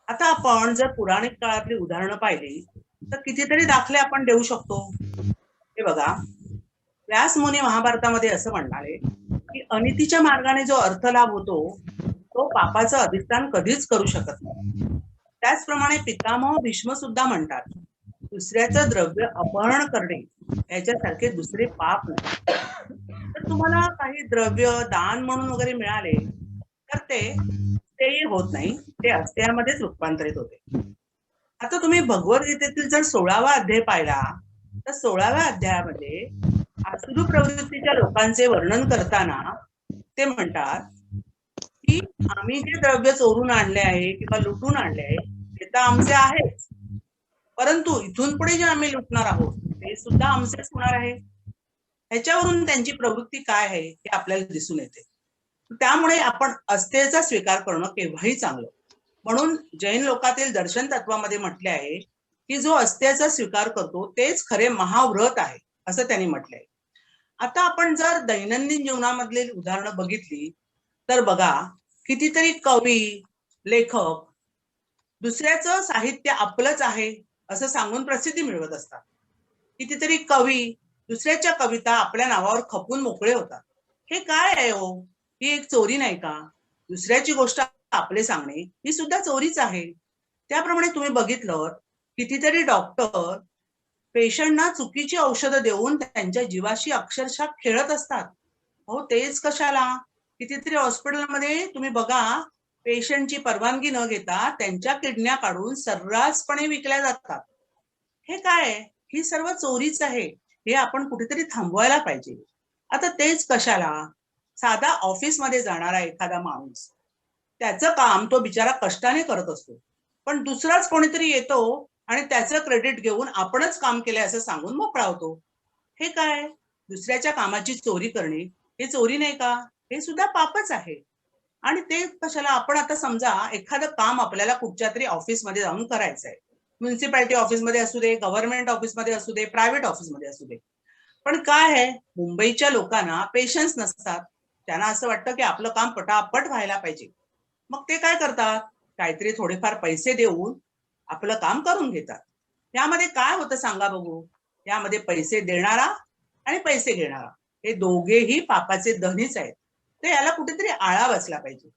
आता आपण जर पुराणिक काळातली उदाहरणं पाहिली तर कितीतरी दाखले आपण देऊ शकतो. हे बघा, व्यास मुनी महाभारतामध्ये असं म्हणणारे की अनितीच्या मार्गाने जो अर्थ लाभ होतो तो पापाचं अधिष्ठान कधीच करू शकत नाही. त्याचप्रमाणे पितामह भीष्म सुद्धा म्हणतात, दुसऱ्याचं द्रव्य अपहरण करणे याच्यासारखे दुसरे पाप नाही. तर तुम्हाला काही द्रव्य दान म्हणून वगैरे मिळाले तर ते होत नाही, ते अस्तेयामध्येच रूपांतरित होते. आता तुम्ही भगवद्गीतेतील जर 16वा अध्याय पाहिला तर 16व्या अध्यायामध्ये आसुरी प्रवृत्तीच्या लोकांचे वर्णन करताना ते म्हणतात की आम्ही जे द्रव्य चोरून आणले आहे किंवा लुटून आणले आहे ते तर आमचे आहेच, परंतु इथून पुढे जे आम्ही लुटणार आहोत ते सुद्धा आमचेच होणार आहे. ह्याच्यावरून त्यांची प्रवृत्ती काय आहे हे आपल्याला दिसून येते. त्यामुळे आपण अस्तेयचा स्वीकार करणं केव्हाही चांगलं. म्हणून जैन लोकातील दर्शन तत्वामध्ये म्हटले आहे की जो अस्तेयाचा स्वीकार करतो तेच खरे महाव्रत आहे असं त्यांनी म्हटलंय. आता आपण जर दैनंदिन जीवनामधली उदाहरणं बघितली तर बघा, कितीतरी कवी, लेखक दुसऱ्याचं साहित्य आपलंच आहे असं सांगून प्रसिद्धी मिळवत असतात. कितीतरी कवी दुसऱ्याच्या कविता आपल्या नावावर खपून मोकळे होतात. हे काय आहे हो? ही एक चोरी नाही का? दुसऱ्याची गोष्ट आपले सांगणे ही सुद्धा चोरीच आहे. त्याप्रमाणे तुम्ही बघितलं, कितीतरी डॉक्टर पेशंटना चुकीची औषधं देऊन त्यांच्या जीवाशी अक्षरशः खेळत असतात. हो, तेच कशाला? कितीतरी हॉस्पिटलमध्ये तुम्ही बघा, पेशंटची परवानगी न घेता त्यांच्या किडन्या काढून सर्रासपणे विकल्या जातात. हे काय आहे? ही सर्व चोरीच आहे. हे आपण कुठेतरी थांबवायला पाहिजे. आता तेच कशाला? साधा ऑफिसमध्ये जाणारा एखादा माणूस, त्याचं काम तो बिचारा कष्टाने करत असतो, पण दुसराच कोणीतरी येतो आणि त्याचं क्रेडिट घेऊन आपणच काम केलंय असं सांगून मोकळा होतो. हे काय? दुसऱ्याच्या कामाची चोरी करणे हे चोरी नाही का? हे सुद्धा पापच आहे. आणि ते कशाला? आपण आता समजा एखादं काम आपल्याला कुठच्या तरी ऑफिसमध्ये जाऊन करायचं आहे. म्युन्सिपालिटी ऑफिसमध्ये असू दे, गव्हर्नमेंट ऑफिसमध्ये असू दे, प्रायव्हेट ऑफिसमध्ये असू दे. पण काय आहे, मुंबईच्या लोकांना पेशन्स नसतात. त्यांना असं वाटतं की आपलं काम पटापट व्हायला पाहिजे. मग ते काय करतात? काहीतरी थोडेफार पैसे देऊन आपलं काम करून घेतात. यामध्ये काय होतं सांगा बघू? यामध्ये पैसे देणारा आणि पैसे घेणारा हे दोघेही पापाचे धनीच आहेत. तर याला कुठेतरी आळा बसला पाहिजे.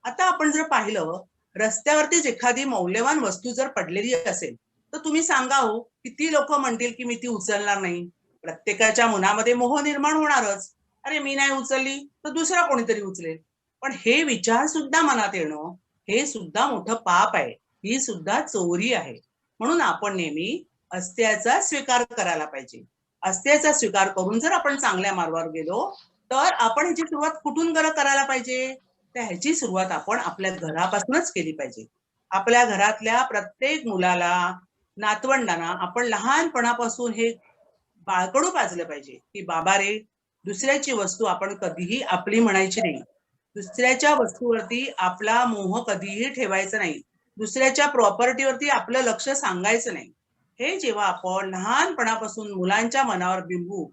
आता आपण जर पाहिलं, रस्त्यावरतीच एखादी मौल्यवान वस्तू जर पडलेली असेल तर तुम्ही सांगा हो, किती लोक म्हणतील की मी ती उचलणार नाही. प्रत्येकाच्या मनामध्ये मोह निर्माण होणारच. अरे, मी नाही उचलली तर दुसरा कोणीतरी उचलेल. पण हे विचार सुद्धा मनात येणं हे सुद्धा मोठं पाप आहे. ही सुद्धा चोरी आहे. म्हणून आपण नेहमी अस्त्याचा स्वीकार करायला पाहिजे. अस्त्याचा स्वीकार करून जर आपण चांगल्या मार्गावर गेलो तर आपण ह्याची सुरुवात कुठून करायला पाहिजे? तर ह्याची सुरुवात आपण आपल्या घरापासूनच केली पाहिजे. आपल्या घरातल्या प्रत्येक मुलाला, नातवंडांना आपण लहानपणापासून हे बाळकडू पाजलं पाहिजे की बाबा रे, दुसऱ्याची वस्तू आपण कधीही आपली म्हणायची नाही. दुसऱ्याच्या वस्तूवरती आपला मोह कधीही ठेवायचा नाही. दुसऱ्याच्या प्रॉपर्टीवरती आपलं लक्ष सांगायचं नाही. हे जेव्हा आपण लहानपणापासून मुलांच्या मनावर बिंबू,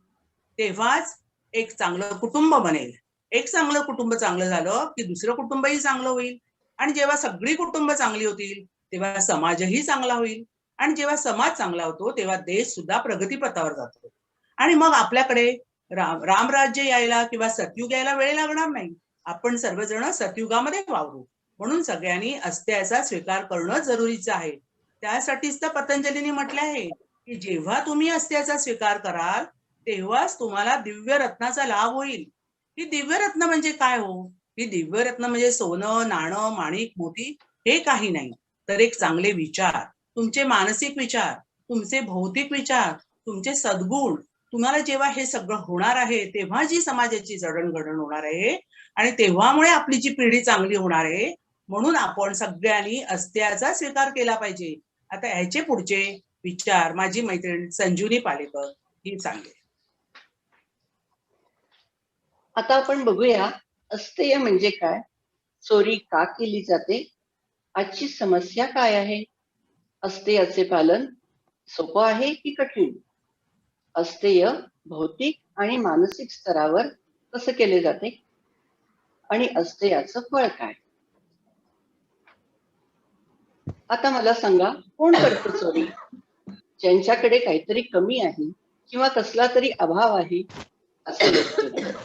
तेव्हाच एक चांगलं कुटुंब बनेल. एक चांगलं कुटुंब चांगलं झालं की दुसरं कुटुंबही चांगलं होईल. आणि जेव्हा सगळी कुटुंब चांगली होतील तेव्हा समाजही चांगला होईल. आणि जेव्हा समाज चांगला होतो तेव्हा देश सुद्धा प्रगतीपथावर जातो. आणि मग आपल्याकडे रामराज्य यायला किंवा सतयुग यायला वेळ लागणार नाही. आपण सर्वजण सतयुगामध्ये वावरू. म्हणून सगळ्यांनी अस्त्याचा स्वीकार करणं जरुरीचं आहे. त्यासाठीच तर पतंजलीने म्हटले आहे की जेव्हा तुम्ही अस्त्याचा स्वीकार कराल तेव्हाच तुम्हाला दिव्य रत्नाचा लाभ होईल. ही दिव्य रत्न म्हणजे काय हो? ही दिव्य रत्न म्हणजे सोनं, नाणं, माणिक, मोती हे काही नाही, तर एक चांगले विचार, तुमचे मानसिक विचार, तुमचे भौतिक विचार, तुमचे सद्गुण. तुम्हाला जेव्हा हे सगळं होणार आहे तेव्हा जी समाजाची जडणघडण होणार आहे आणि तेव्हामुळे आपली जी पिढी चांगली होणार आहे. म्हणून आपण सगळ्यांनी अस्त्याचा स्वीकार केला पाहिजे. आता ह्याचे पुढचे विचार माझी मैत्रीण संजीवनी पालेकर ही सांगेल. आता आपण बघूया अस्तेय म्हणजे काय, चोरी का केली जाते, आजची समस्या काय आहे, अस्तेयाचे पालन सोपं आहे की कठीण, अस्तेय भौतिक आणि मानसिक स्तरावर कसं केले जाते आणि अस्तेयाचं फळ काय. आता मला सांगा, कोण करतं चोरी? ज्यांच्याकडे काहीतरी कमी आहे किंवा कसला तरी अभाव आहे असे लोक चोरी करतात.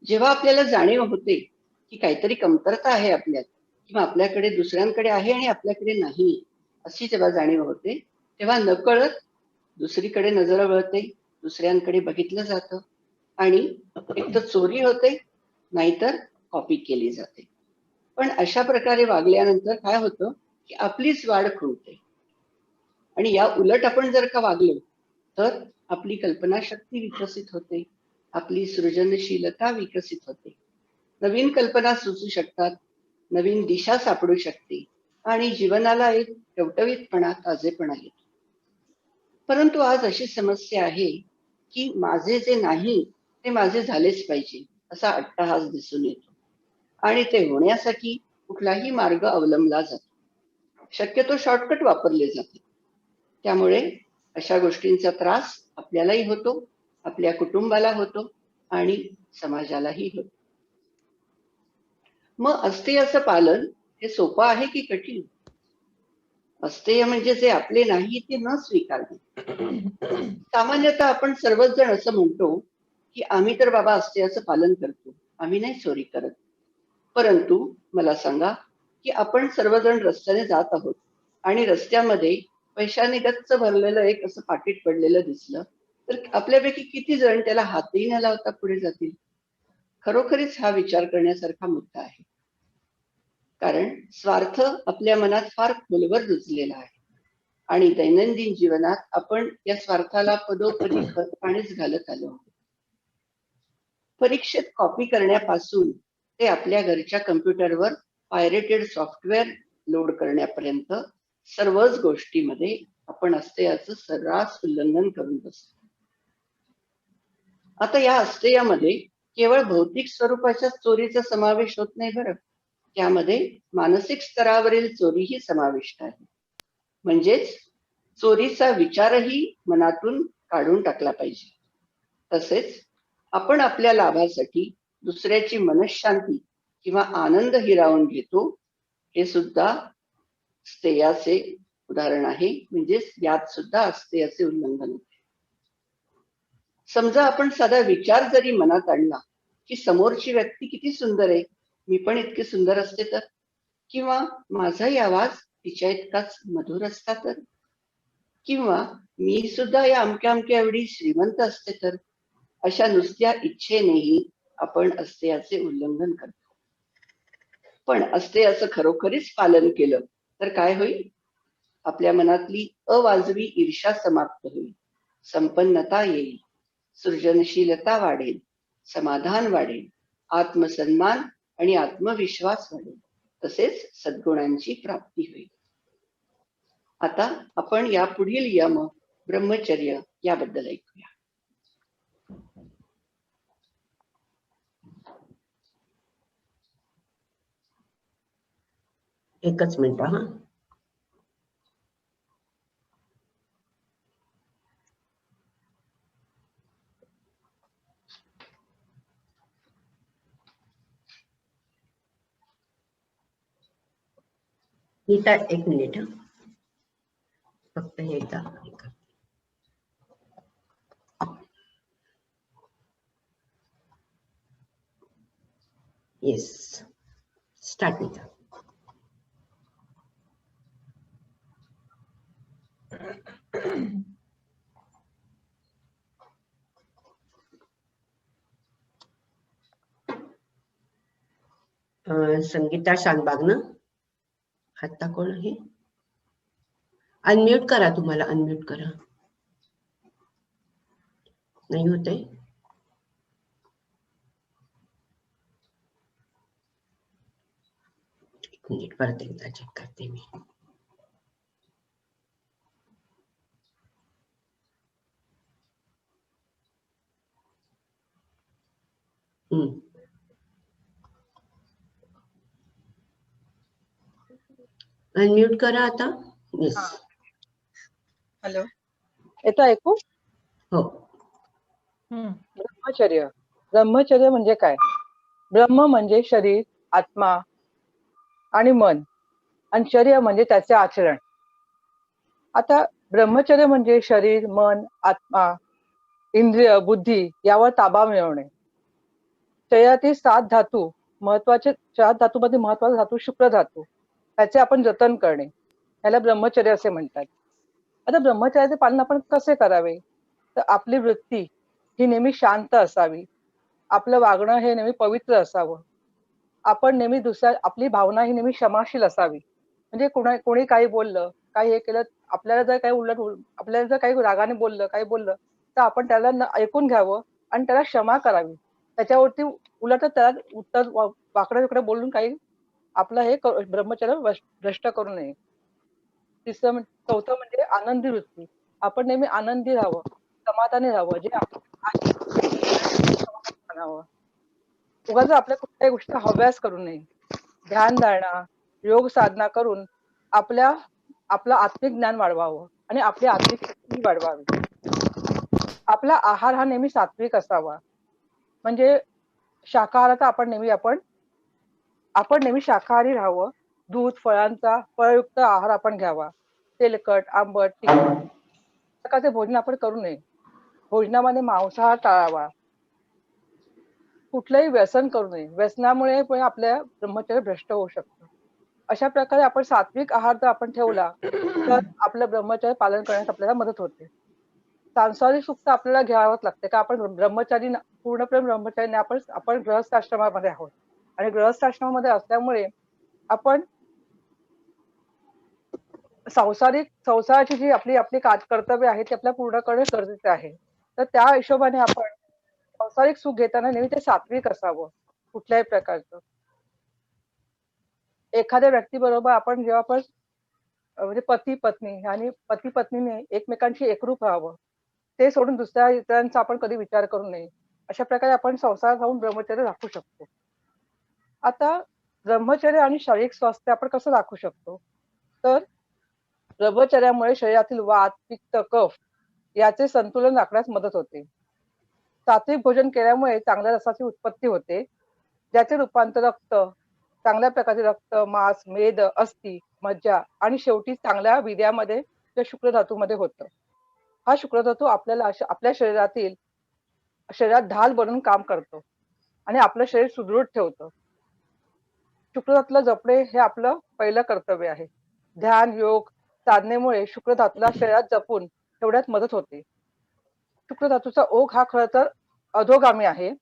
जेव्हा आपल्याला जाणीव होते की काहीतरी कमतरता आहे आपल्यात किंवा आपल्याकडे दुसऱ्यांकडे आहे आणि आपल्याकडे नाही अशी जेव्हा जाणीव होते तेव्हा नकळत दुसरीकडे नजर वळते, दुसऱ्यांकडे बघितलं जातं आणि एक तर चोरी होते नाहीतर कॉपी केली जाते. पण अशा प्रकारे वागल्यानंतर काय होतं की आपलीच वाढ खुंटते आणि या उलट आपण जर का वागलो तर आपली कल्पनाशक्ती विकसित होते, आपली सृजनशीलता विकसित होते, नवीन कल्पना सुचू शकतात, नवीन दिशा सापडू शकते आणि जीवनाला एक टवटवीतपणा, ताजेपणा येतो. परंतु आज अशी समस्या आहे की माझे जे नाही ते माझे झालेच पाहिजे असा अट्टहास दिसून येतो आणि ते होण्यासाठी कुठलाही मार्ग अवलंबला जातो. शक्यतो शॉर्टकट वापरले जाते. त्यामुळे अशा गोष्टींचा त्रास आपल्यालाही होतो, आपल्या कुटुंबाला होतो आणि समाजालाही होतो. मग अस्तेयाचं पालन हे सोपं आहे की कठीण? अस्तेय म्हणजे जे आपले नाही ते न स्वीकारणे. सामान्यतः आपण सर्वच जण असं म्हणतो की आम्ही तर बाबा अस्तेयाचं पालन करतो, आम्ही नाही चोरी करत. परंतु मला सांगा की आपण सर्वजण रस्त्याने जात आहोत आणि रस्त्यामध्ये पैशाने गच्च भरलेलं एक असं पाकिट पडलेलं दिसलं तर आपल्यापैकी किती जण त्याला हातही न लावता पुढे जातील? खरोखरीच हा विचार करण्यासारखा मुद्दा आहे. कारण स्वार्थ आपल्या मनात फार खोलवर रुजलेला आहे आणि दैनंदिन जीवनात आपण या स्वार्थाला पदोपदी पाणीच घालत आलो आहोत. परीक्षेत कॉपी करण्यापासून ते आपल्या घरच्या कम्प्युटरवर पायरेटेड सॉफ्टवेअर लोड करण्यापर्यंत सर्वच गोष्टीमध्ये आपण अस्तेयाचं सर्रास उल्लंघन करून बसतो. आता या अस्तेयामध्ये केवळ भौतिक स्वरूपाच्या चोरीचा समावेश होत नाही बरं, त्यामध्ये मानसिक स्तरावरील चोरीही समाविष्ट आहे. म्हणजेच चोरीचा विचारही मनातून काढून टाकला पाहिजे. तसेच आपण आपल्या लाभासाठी दुसऱ्याची मनःशांती किंवा आनंद हिरावून घेतो हे सुद्धा अस्तेयाचे उदाहरण आहे. म्हणजेच यात सुद्धा अस्तेयाचे उल्लंघन होते. समजा आपण साधा विचार जरी मनात आणला की समोरची व्यक्ती किती सुंदर आहे, मी पण इतकी सुंदर असते तर, किंवा माझाही आवाज तिच्या इतकाच मधुर असता तर, किंवा मी सुद्धा या अमक्या अमक्या एवढी श्रीमंत असते तर, अशा नुसत्या इच्छेनेही आपण अस्तेयाचे उल्लंघन करतो. पण अस्तेयाचं खरोखरीच पालन केलं तर काय होईल? आपल्या मनातली अवाजवी ईर्ष्या समाप्त होईल, संपन्नता येईल, सृजनशीलता वाढेल, समाधान वाढेल, आत्मसन्मान आणि आत्मविश्वास वाढेल, तसेच सद्गुणांची प्राप्ती होईल. आता आपण या पुढील यम ब्रह्मचर्य याबद्दल ऐकूया. एकच मिनिट हा. नीता एक मिनिट हा, फक्त हे एकदा येस स्टार्ट नीता. संगीता शानबाग ना? आता कोण आहे? अनम्यूट करा, तुम्हाला अनम्यूट करा. नाही होत आहे. एक मिनिट परत एकदा चेक करते मी. अनम्यूट करा आता. येस. हॅलो, येतं ऐकू? हो. ब्रह्मचर्य. ब्रह्मचर्य म्हणजे काय? ब्रह्म म्हणजे शरीर, आत्मा आणि मन, आणि चर्य म्हणजे त्याचे आचरण. आता ब्रह्मचर्य म्हणजे शरीर, मन, आत्मा, इंद्रिय, बुद्धी यावर ताबा मिळवणे. शरीरातील 7 धातू, महत्वाचे 4 धातूमध्ये महत्वाचा धातू शुक्र धातू, त्याचे आपण जतन करणे, याला ब्रह्मचर्य असे म्हणतात. आता ब्रह्मचर्याचे पालन आपण कसे करावे? तर आपली वृत्ती ही नेहमी शांत असावी, आपलं वागणं हे नेहमी पवित्र असावं, आपण नेहमी आपली भावना ही नेहमी क्षमाशील असावी. म्हणजे कोणी काही बोललं, काही हे केलं, आपल्याला जर काही आपल्याला जर काही रागाने काही बोललं तर आपण त्याला ऐकून घ्यावं आणि त्याला क्षमा करावी. त्याच्यावरती उलट त्याला उत्तर वाकडं तिकडे बोलून काही आपलं हे ब्रह्मचर्य भ्रष्ट करू नये. चौथं म्हणजे आनंदी वृत्ती. आपण नेहमी आनंदी राहावं, समाधानी राहावं, जे म्हणावं. उगाच आपल्या कुठल्याही गोष्टी हव्यास करू नये. ध्यान धारणा, योग साधना करून आपलं आत्मिक ज्ञान वाढवावं आणि आपली आत्मिक शक्ती वाढवावी. आपला आहार हा नेहमी सात्विक असावा. म्हणजे शाकाहाराचा आपण नेहमी शाकाहारी राहावं. दूध, फळयुक्त आहार आपण घ्यावा. तेलकट, आंबट, तिखट प्रकारचे भोजन आपण करू नये. भोजनामध्ये मांसाहार टाळावा. कुठलंही व्यसन करू नये. व्यसनामुळे पण आपल्या ब्रह्मचर्य भ्रष्ट होऊ शकतं. अशा प्रकारे आपण सात्विक आहार जर आपण ठेवला तर आपलं ब्रह्मचर्य पालन करण्यास आपल्याला मदत होते. सांसारिक सुख तर आपल्याला घ्यावंच लागते का आपण पूर्णपणे ब्रह्मचारी नाही, आपण गृहस्थ आश्रमामध्ये आहोत आणि गृहस्थ आश्रमामध्ये असल्यामुळे आपण संसाराची जी आपली आपली कर्तव्य आहे ते आपल्याला पूर्ण करणे गरजेचे आहे. तर त्या हिशोबाने आपण सांसारिक सुख घेताना नेहमी ते सात्विक असावं कुठल्याही प्रकारचं. एखाद्या व्यक्तीबरोबर आपण जेव्हा आपण म्हणजे पती पत्नीने एकमेकांशी एकरूप राहावं. ते सोडून दुसऱ्या इतरांचा आपण कधी विचार करू नये. अशा प्रकारे आपण संसारात राहून ब्रह्मचर्य राखू शकतो. आता ब्रह्मचर्य आणि शारीरिक स्वास्थ्य आपण कसं राखू शकतो? तर ब्रह्मचर्यामुळे शरीरातील वात, पित्त, कफ याचे संतुलन राखण्यास मदत होते. सात्विक भोजन केल्यामुळे चांगल्या रसाची उत्पत्ती होते, ज्याचे रूपांतर चांगल्या प्रकारचे रक्त, मांस, मेद, अस्थी, मज्जा आणि शेवटी चांगल्या वीर्यामध्ये किंवा शुक्रधातूमध्ये होतं. हा शुक्रधातू आपल्या शरीरात ढाल बनून काम करतो आणि आपलं शरीर सुदृढ ठेवतं. शुक्रधातूला जपणे हे आपलं पहिलं कर्तव्य आहे. ध्यान, योग, साधनेमुळे शुक्रधातूला शरीरात जपून ठेवण्यात मदत होते. शुक्रधातूचा ओघ हा खरं तर अधोगामी आहे,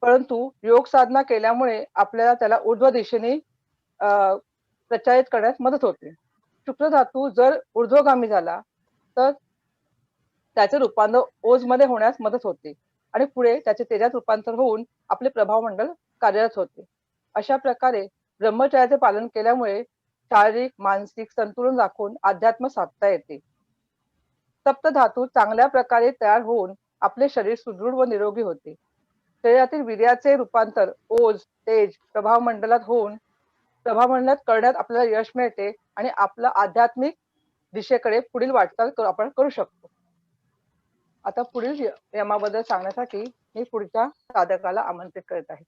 परंतु योग साधना केल्यामुळे आपल्याला त्याला ऊर्ध्व दिशेने प्रचारित करण्यास मदत होते. शुक्रधातू जर ऊर्ध्वगामी झाला तर त्याचे रूपांतर ओझमध्ये होण्यास मदत होते आणि पुढे त्याचे तेजात रूपांतर होऊन आपले प्रभावमंडल कार्यरत होते. अशा प्रकारे ब्रह्मचर्याचे पालन केल्यामुळे शारीरिक, मानसिक संतुलन राखून अध्यात्म साधता येते. सप्तधातू चांगल्या प्रकारे तयार होऊन आपले शरीर सुदृढ व निरोगी होते. शरीरातील वीर्याचे रूपांतर ओज, तेज प्रभावमंडलात करण्यात आपल्याला यश मिळते आणि आपला आध्यात्मिक दिशेकडे पुढील वाटचाल आपण करू शकतो. आता पुढील यमाबद्दल सांगण्यासाठी मी पुढच्या साधकाला आमंत्रित करत आहे.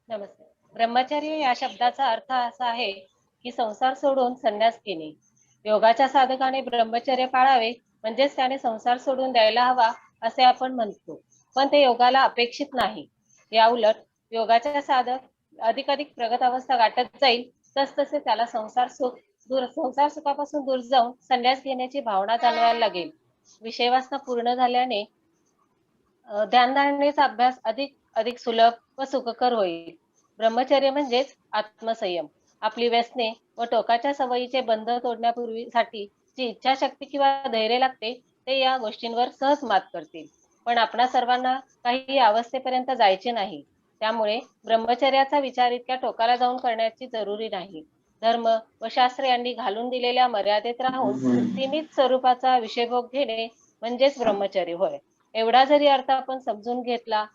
नमस्कार. ब्रह्मचर्य या शब्दाचा अर्थ असा आहे की संसार सोडून संन्यास घेणे. योगाच्या साधकाने ब्रह्मचर्य पाळावे म्हणजेच त्याने संसार सोडून द्यायला हवा असे आपण म्हणतो, पण ते योगाला अपेक्षित नाही. या उलट योगाचा साधक अधिकाधिक प्रगत अवस्था गाठत जाईल तसतसे त्याला संसार सुखापासून दूर जाऊन संन्यास घेण्याची भावना जाणवायला लागेल. विषय वासना पूर्ण झाल्याने ध्यानधारणेचा अभ्यास अधिक सुलभ व सुखकर होईल. ब्रह्मचर्य म्हणजेच आत्मसंयम. आपली व्यसने व टोकाच्या सवयीचे बंध तोडण्यापूर्वीसाठी जी इच्छाशक्ती किंवा धैर्य लागते ते या गोष्टींवर सहज मात करतील. पण आपणा सर्वांना काही अवस्थेपर्यंत जायचे नाही. त्यामुळे ब्रह्मचर्याचा विचार इतक्या टोकाला जाऊन करण्याची जरुरी नाही. धर्म व शास्त्र यांनी घालून दिलेल्या मर्यादेत राहून सीमित स्वरूपाचा विषयभोग घेणे म्हणजेच ब्रह्मचर्य होय. एवढा जरी अर्थ आपण समजून घेतला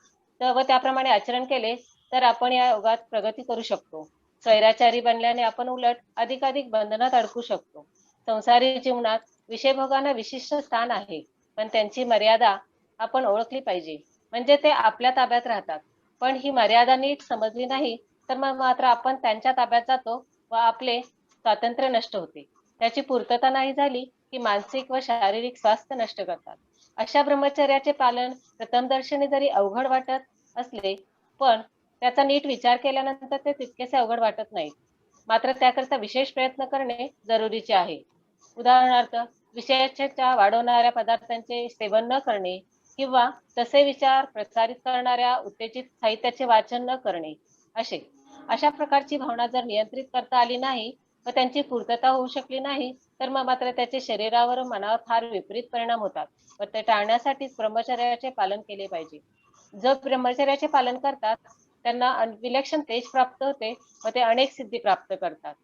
व त्याप्रमाणे आचरण केले तर आपण या योगात प्रगती करू शकतो. स्वैराचारी बनल्याने आपण उलट अधिकाधिक बंधनात अडकू शकतो. संसारी जीवनात विषयभोगांना विशिष्ट स्थान आहे, पण त्यांची मर्यादा आपण ओळखली पाहिजे, म्हणजे ते आपल्या ताब्यात राहतात. पण ही मर्यादा नीट समजली नाही तर मग मात्र आपण त्यांच्या ताब्यात जातो व आपले स्वातंत्र्य नष्ट होते. त्याची पूर्तता नाही झाली की मानसिक व शारीरिक स्वास्थ्य नष्ट करतात. अशा ब्रह्मचर्याचे पालन प्रथमदर्शनी जरी अवघड वाटत असले पण त्याचा नीट विचार केल्यानंतर ते तितकेसे अवघड वाटत नाही. मात्र त्याकरता विशेष प्रयत्न करणे जरुरीचे आहे. उदाहरणार्थ विषयाच्या वाढवणाऱ्या पदार्थांचे सेवन न करणे किंवा तसे विचार प्रसारित करणाऱ्या उत्तेजित साहित्याचे वाचन न करणे अशा प्रकारची भावना जर नियंत्रित करता आली नाही व त्यांची पूर्तता होऊ शकली नाही तर मग मात्र त्याचे शरीरावर व मनावर फार विपरीत परिणाम होतात व ते टाळण्यासाठीच ब्रह्मचर्याचे पालन केले पाहिजे. जो ब्रह्मचर्याचे पालन करतात त्यांना विलक्षण तेज प्राप्त होते व ते अनेक सिद्धी प्राप्त करतात.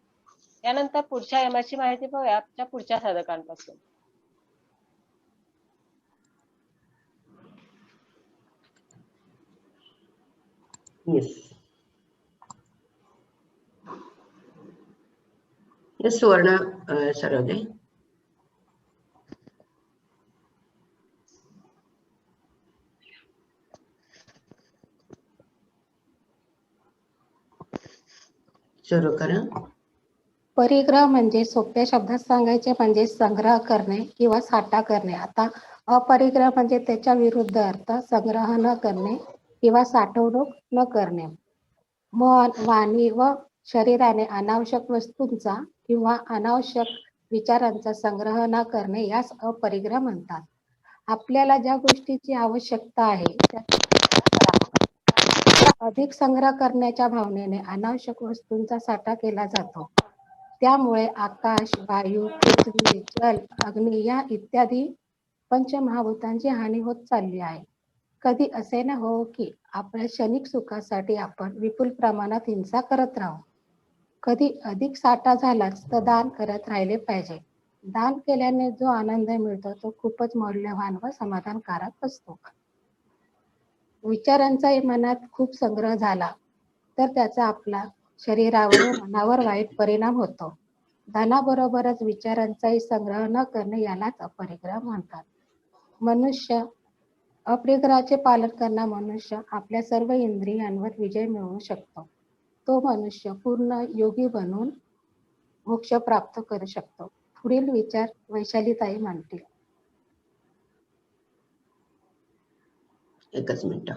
यानंतर पुढच्या यमाची माहिती पाहूया आमच्या पुढच्या साधकांपासून. येस सुवर्ण सरोदे. सुरू करा. परिग्रह म्हणजे सोप्या शब्दात सांगायचे म्हणजे संग्रह करणे किंवा साठा करणे. आता अपरिग्रह म्हणजे त्याच्या विरुद्ध अर्थ संग्रह न करणे किंवा साठवणूक न करणे. मन, वाणी व शरीराने अनावश्यक वस्तूंचा किंवा अनावश्यक विचारांचा संग्रह न करणे यास अपरिग्रह म्हणतात. आपल्याला ज्या गोष्टीची आवश्यकता आहे अधिक संग्रह करण्याच्या भावनेने अनावश्यक वस्तूंचा साठा केला जातो. त्यामुळे आकाश, वायू, पृथ्वी, जल, अग्नी या इत्यादी पंचमहाभूतांची हानी होत चालली आहे. कधी असे न हो की आपल्या क्षणिक सुखासाठी आपण विपुल प्रमाणात हिंसा करत राहू. कधी अधिक साठा झालाच तर दान करत राहिले पाहिजे. दान केल्याने जो आनंद मिळतो तो खूपच मौल्यवान व समाधानकारक असतो. विचारांचाही मनात खूप संग्रह झाला तर त्याचा आपला शरीरावर व मनावर वाईट परिणाम होतो. धनाबरोबरच विचारांचाही संग्रह न करणे यालाच अपरिग्रह म्हणतात. मनुष्य अपरिग्रहाचे पालन करणारा मनुष्य आपल्या सर्व इंद्रियांवर विजय मिळवू शकतो. तो मनुष्य पूर्ण योगी बनून मोक्ष प्राप्त करू शकतो. पुढील विचार वैशालीताई मांडतील. एकच मिनिट.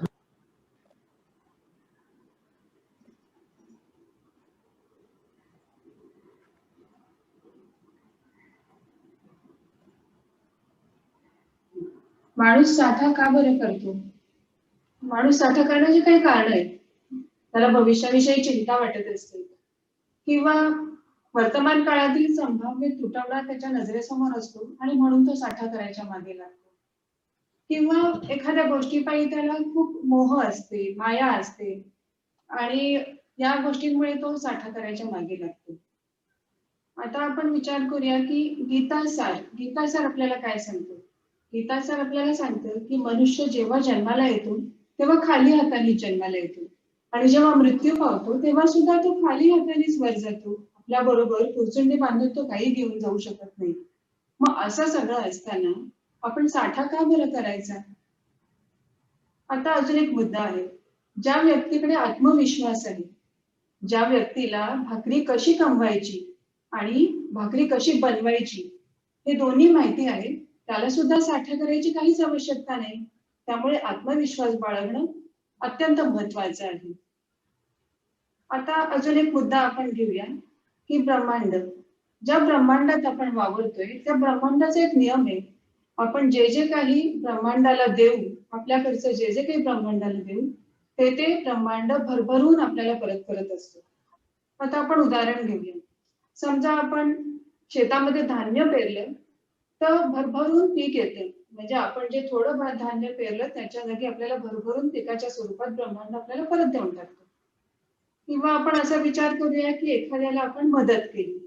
माणूस साठा का बरं करतो? माणूस साठा करण्याची काही कारण आहेत. त्याला भविष्याविषयी चिंता वाटत असते किंवा वर्तमान काळातील संभाव्य तुटवडा त्याच्या नजरेसमोर असतो आणि म्हणून तो साठा करायच्या मागे लागतो. किंवा एखाद्या गोष्टीपायी त्याला खूप मोह असते, माया असते आणि या गोष्टींमुळे तो साठा करायच्या मागे लागतो. आता आपण विचार करूया की गीतासार आपल्याला काय सांगतो? गीतासार आपल्याला सांगतं की मनुष्य जेव्हा जन्माला येतो तेव्हा खाली हाताने जन्माला येतो आणि जेव्हा मृत्यू पावतो तेव्हा सुद्धा तो खाली हातानेच वर जातो. आपल्या बरोबर पुरचुंडी बांधून तो काही घेऊन जाऊ शकत नाही. मग असं सगळं असताना आपण साठा का बरं करायचा? आता अजून एक मुद्दा आहे. ज्या व्यक्तीकडे आत्मविश्वास आहे, ज्या व्यक्तीला भाकरी कशी कमवायची आणि भाकरी कशी बनवायची हे दोन्ही माहिती आहे, त्याला सुद्धा साठा करायची काहीच आवश्यकता नाही. त्यामुळे आत्मविश्वास बाळगणं अत्यंत महत्वाचं आहे. आता अजून एक मुद्दा आपण घेऊया की ब्रह्मांड. ज्या ब्रह्मांडात आपण वावरतोय त्या ब्रह्मांडाचा एक नियम आहे. आपण जे जे काही ब्रह्मांडाला देऊ, आपल्याकडचं जे जे काही ब्रह्मांडाला देऊ ते ब्रह्मांड भरभरून आपल्याला परत करत असतो. आता आपण उदाहरण घेऊया. समजा आपण शेतामध्ये धान्य पेरलं तर भरभरून पीक येते. म्हणजे आपण जे थोडं धान्य पेरलं त्याच्या जागी आपल्याला भरभरून पिकाच्या स्वरूपात ब्रह्मांड आपल्याला परत देऊन टाकतो. किंवा आपण असा विचार करूया की एखाद्याला आपण मदत केली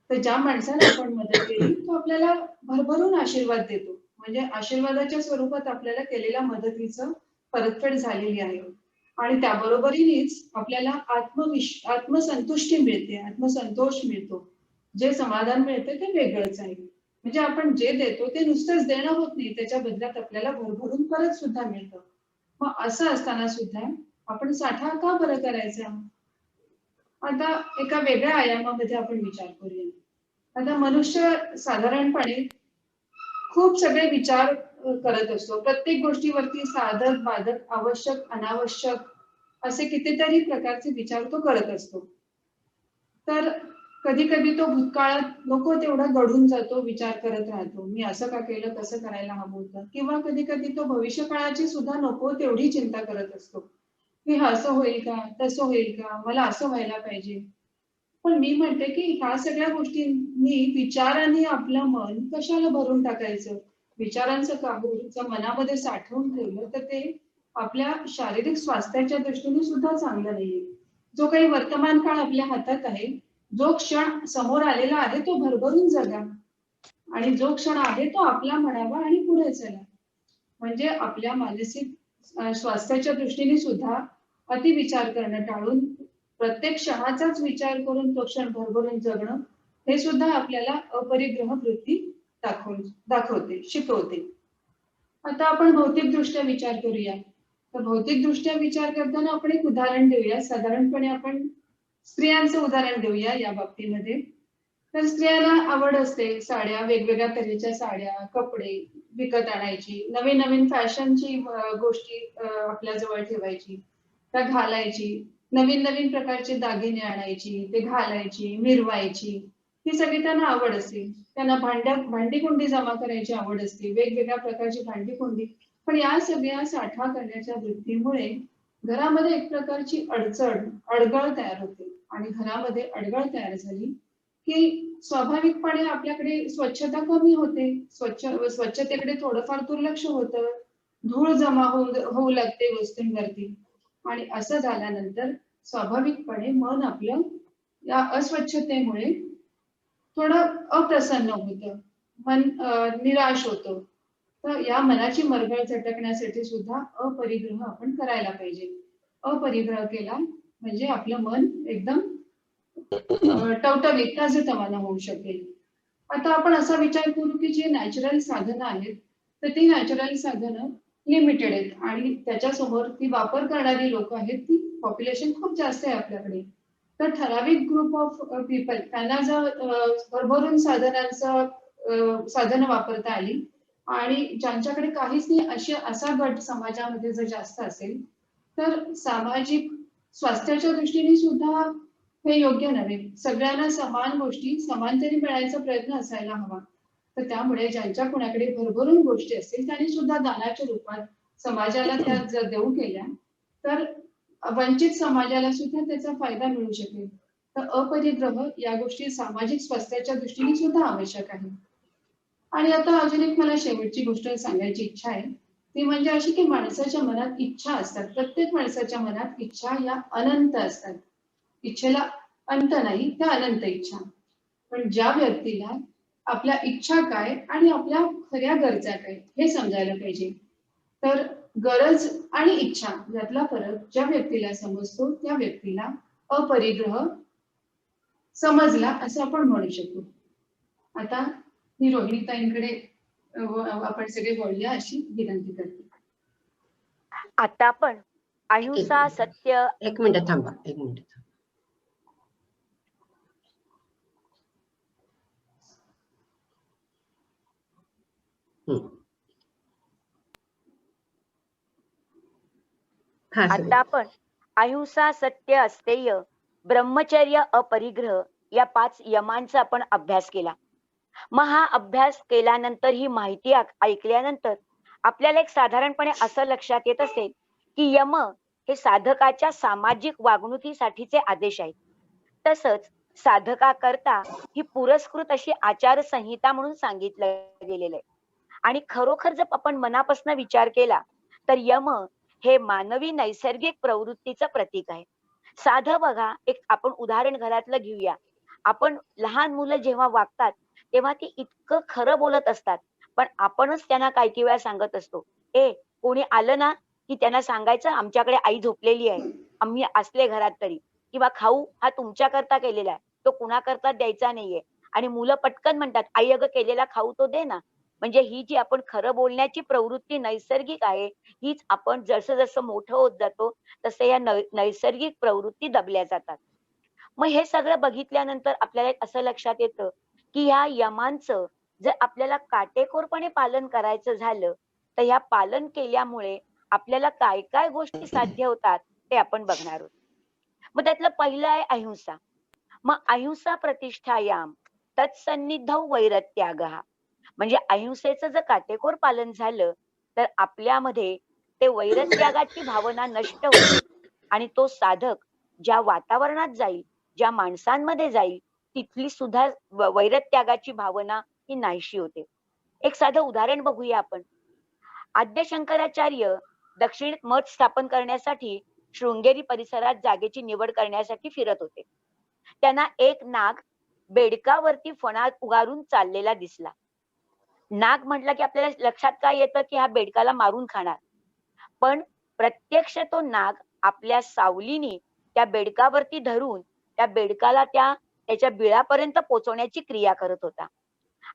तर ज्या माणसाला आपण मदत केली तो आपल्याला भरभरून आशीर्वाद देतो. म्हणजे आशीर्वादाच्या स्वरूपात आपल्याला केलेल्या मदतीचं परतफेड झालेली आहे. आणि त्याबरोबरीनेच आपल्याला आत्मसंतुष्टी मिळते, आत्मसंतोष मिळतो. जे समाधान मिळते ते वेगळंच आहे. म्हणजे आपण जे देतो ते नुसतंच देणं होत नाही, त्याच्या बदल्यात आपल्याला भरभरून परत सुद्धा मिळतं. मग असं असताना सुद्धा आपण साठा का बरं करायचा? आता एका वेगळ्या आयामामध्ये आपण विचार करूया. आता मनुष्य साधारणपणे खूप सगळे विचार करत असतो. प्रत्येक गोष्टीवरती साधक बाधक, आवश्यक अनावश्यक असे कितीतरी प्रकारचे विचार तो करत असतो. तर कधी कधी तो भूतकाळात नको तेवढा गढून जातो, विचार करत राहतो. मी असं का केलं, कसं करायला हवं होतं. किंवा कधी कधी तो भविष्य काळाची सुद्धा नको तेवढी चिंता करत असतो की हा असं होईल का, तसं होईल का, मला असं व्हायला पाहिजे. पण मी म्हणते की ह्या सगळ्या गोष्टींनी विचारांनी आपलं मन कशाला भरून टाकायचं? विचारांचं काबू मनामध्ये साठवून ठेवलं तर ते आपल्या शारीरिक स्वास्थ्याच्या दृष्टीने सुद्धा चांगलं नाहीये. जो काही वर्तमान काळ आपल्या हातात आहे जो क्षण समोर आलेला आहे तो भरभरून जगा आणि जो क्षण आहे तो आपला म्हणावा आणि पुढे चला. म्हणजे आपल्या मानसिक स्वास्थ्याच्या दृष्टीने सुद्धा अतिविचार करणं टाळून प्रत्येक क्षणाचाच विचार करून तो क्षण भरभरून जगणं हे सुद्धा आपल्याला अपरिग्रह वृत्ती दाखवते, शिकवते. आता आपण भौतिकदृष्ट्या विचार करूया. तर भौतिकदृष्ट्या विचार करताना आपण एक उदाहरण देऊया. साधारणपणे आपण स्त्रियांचं उदाहरण देऊया या बाबतीमध्ये. तर स्त्रियांना आवड असते साड्या, वेगवेगळ्या तऱ्हेच्या साड्या, कपडे विकत आणायची, नवीन नवीन फॅशनची गोष्टी आपल्या जवळ ठेवायची, त्या घालायची, नवीन नवीन प्रकारचे दागिने आणायची, ते घालायची, मिरवायची, ही सगळी त्यांना आवड असते. त्यांना भांडी कुंडी जमा करायची आवड असते, वेगवेगळ्या प्रकारची भांडी कुंडी. पण या सगळ्या साठा करण्याच्या वृत्तीमुळे घरामध्ये एक प्रकारची अडगळ तयार होते. आणि घरामध्ये अडगळ तयार झाली की स्वाभाविकपणे आपल्याकडे स्वच्छता कमी होते, स्वच्छतेकडे थोडंफार दुर्लक्ष होतं, धूळ जमा होऊ लागते वस्तूंवरती. आणि असं झाल्यानंतर स्वाभाविकपणे मन आपलं या अस्वच्छतेमुळे थोडं अप्रसन्न होतं, मन निराश होतं. तर या मनाची मरगळ झटकण्यासाठी सुद्धा अपरिग्रह आपण करायला पाहिजे. अपरिग्रह केला म्हणजे आपलं मन एकदम टवटवीत ताजेतवानं होऊ शकेल. आता आपण असा विचार करू की जे नॅचरल साधनं आहेत तर ती नॅचरल साधनं लिमिटेड आहेत आणि त्याच्यासमोर ती वापर करणारी लोक आहेत, ती पॉप्युलेशन खूप जास्त आहे आपल्याकडे. तर ठराविक ग्रुप ऑफ पीपल त्यांना जर भरभरून साधनं वापरता आली आणि ज्यांच्याकडे काहीच नाही असा गट समाजामध्ये जर जास्त असेल तर सामाजिक स्वास्थ्याच्या दृष्टीने सुद्धा हे योग्य नव्हे. सगळ्यांना समान गोष्टी समान तरी मिळायचा प्रयत्न असायला हवा. तर त्यामुळे ज्यांच्या कुणाकडे भरभरून गोष्टी असतील त्यांनी सुद्धा दानाच्या रूपात समाजाला त्या जर देऊ केल्या तर वंचित समाजाला सुद्धा त्याचा फायदा मिळू शकेल. तर अपरिग्रह या गोष्टी सामाजिक स्वास्थ्याच्या दृष्टीने सुद्धा आवश्यक आहे. आणि आता अजून एक मला शेवटची गोष्ट सांगायची इच्छा आहे, ती म्हणजे अशी की माणसाच्या मनात इच्छा असतात. प्रत्येक माणसाच्या मनात इच्छा या अनंत असतात. इच्छेला अंत नाही, त्या अनंत इच्छा. पण ज्या व्यक्तीला आपल्या इच्छा काय आणि आपल्या खऱ्या गरजा काय हे समजायला पाहिजे. तर गरज आणि इच्छा यातला फरक ज्या व्यक्तीला समजतो त्या व्यक्तीला अपरिग्रह समजला असं आपण म्हणू शकतो. आता मी रोहिणीताईंकडे आपण सगळे बोलूया अशी विनंती करते. आता आपण अहिंसा, सत्य. एक मिनिट थांबा, एक मिनिट. आता आपण अहिंसा, सत्य, अस्तेय, ब्रह्मचर्य, अपरिग्रह या 5 यमांचा आपण अभ्यास केला. मग हा अभ्यास केल्यानंतर ही माहिती ऐकल्यानंतर आपल्याला एक साधारणपणे असं लक्षात येत असेल की यम हे साधकाच्या सामाजिक वागणुकीसाठीचे आदेश आहेत. तसंच साधकाकरता ही पुरस्कृत अशी आचारसंहिता म्हणून सांगितलं गेलेलं आहे. आणि खरोखर जर आपण मनापासून विचार केला तर यम हे मानवी नैसर्गिक प्रवृत्तीचं प्रतीक आहे. साधं बघा, एक आपण उदाहरण घरातलं घेऊया. आपण लहान मुलं जेव्हा वागतात तेव्हा ती इतकं खरं बोलत असतात, पण आपणच त्यांना काही वेळा सांगत असतो, कोणी आलं ना की त्यांना सांगायचं आमच्याकडे आई झोपलेली आहे, आम्ही असले घरात तरी, किंवा खाऊ हा तुमच्याकरता केलेला आहे, तो कुणाकरता द्यायचा नाहीये. आणि मुलं पटकन म्हणतात, आई अगं केलेला खाऊ तो दे ना. म्हणजे ही जी आपण खरं बोलण्याची प्रवृत्ती नैसर्गिक आहे, हीच आपण जसं जसं मोठं होत जातो तसं या नैसर्गिक प्रवृत्ती दबल्या जातात. मग हे सगळं बघितल्यानंतर आपल्याला एक असं लक्षात येतं की ह्या यमांचं जर आपल्याला काटेकोरपणे पालन करायचं झालं तर ह्या पालन केल्यामुळे आपल्याला काय काय गोष्टी साध्य होतात ते आपण बघणार आहोत. मग त्यातलं पहिलं आहे अहिंसा. मग अहिंसा प्रतिष्ठायाम तत्सन्निधौ वैरत्यागः. म्हणजे अहिंसेचं जर काटेकोर पालन झालं तर आपल्यामध्ये ते वैरत्यागाची भावना नष्ट होते आणि तो साधक ज्या वातावरणात जाईल, ज्या माणसांमध्ये जाईल, तिथली सुद्धा वैरत्यागाची भावना ही नाहीशी होते. एक साधं उदाहरण बघूया आपण. आद्य शंकराचार्य दक्षिणेत मठ स्थापन करण्यासाठी शृंगेरी परिसरात जागेची निवड करण्यासाठी फिरत होते. त्यांना एक नाग बेडकावरती फणा उगारून चाललेला दिसला. नाग म्हटलं की आपल्याला लक्षात काय येतं की हा बेडकाला मारून खाणार, पण प्रत्यक्ष तो नाग आपल्या सावलीने त्या बेडकावरती धरून त्या बेडकाला त्याच्या बिळापर्यंत पोहोचवण्याची क्रिया करत होता.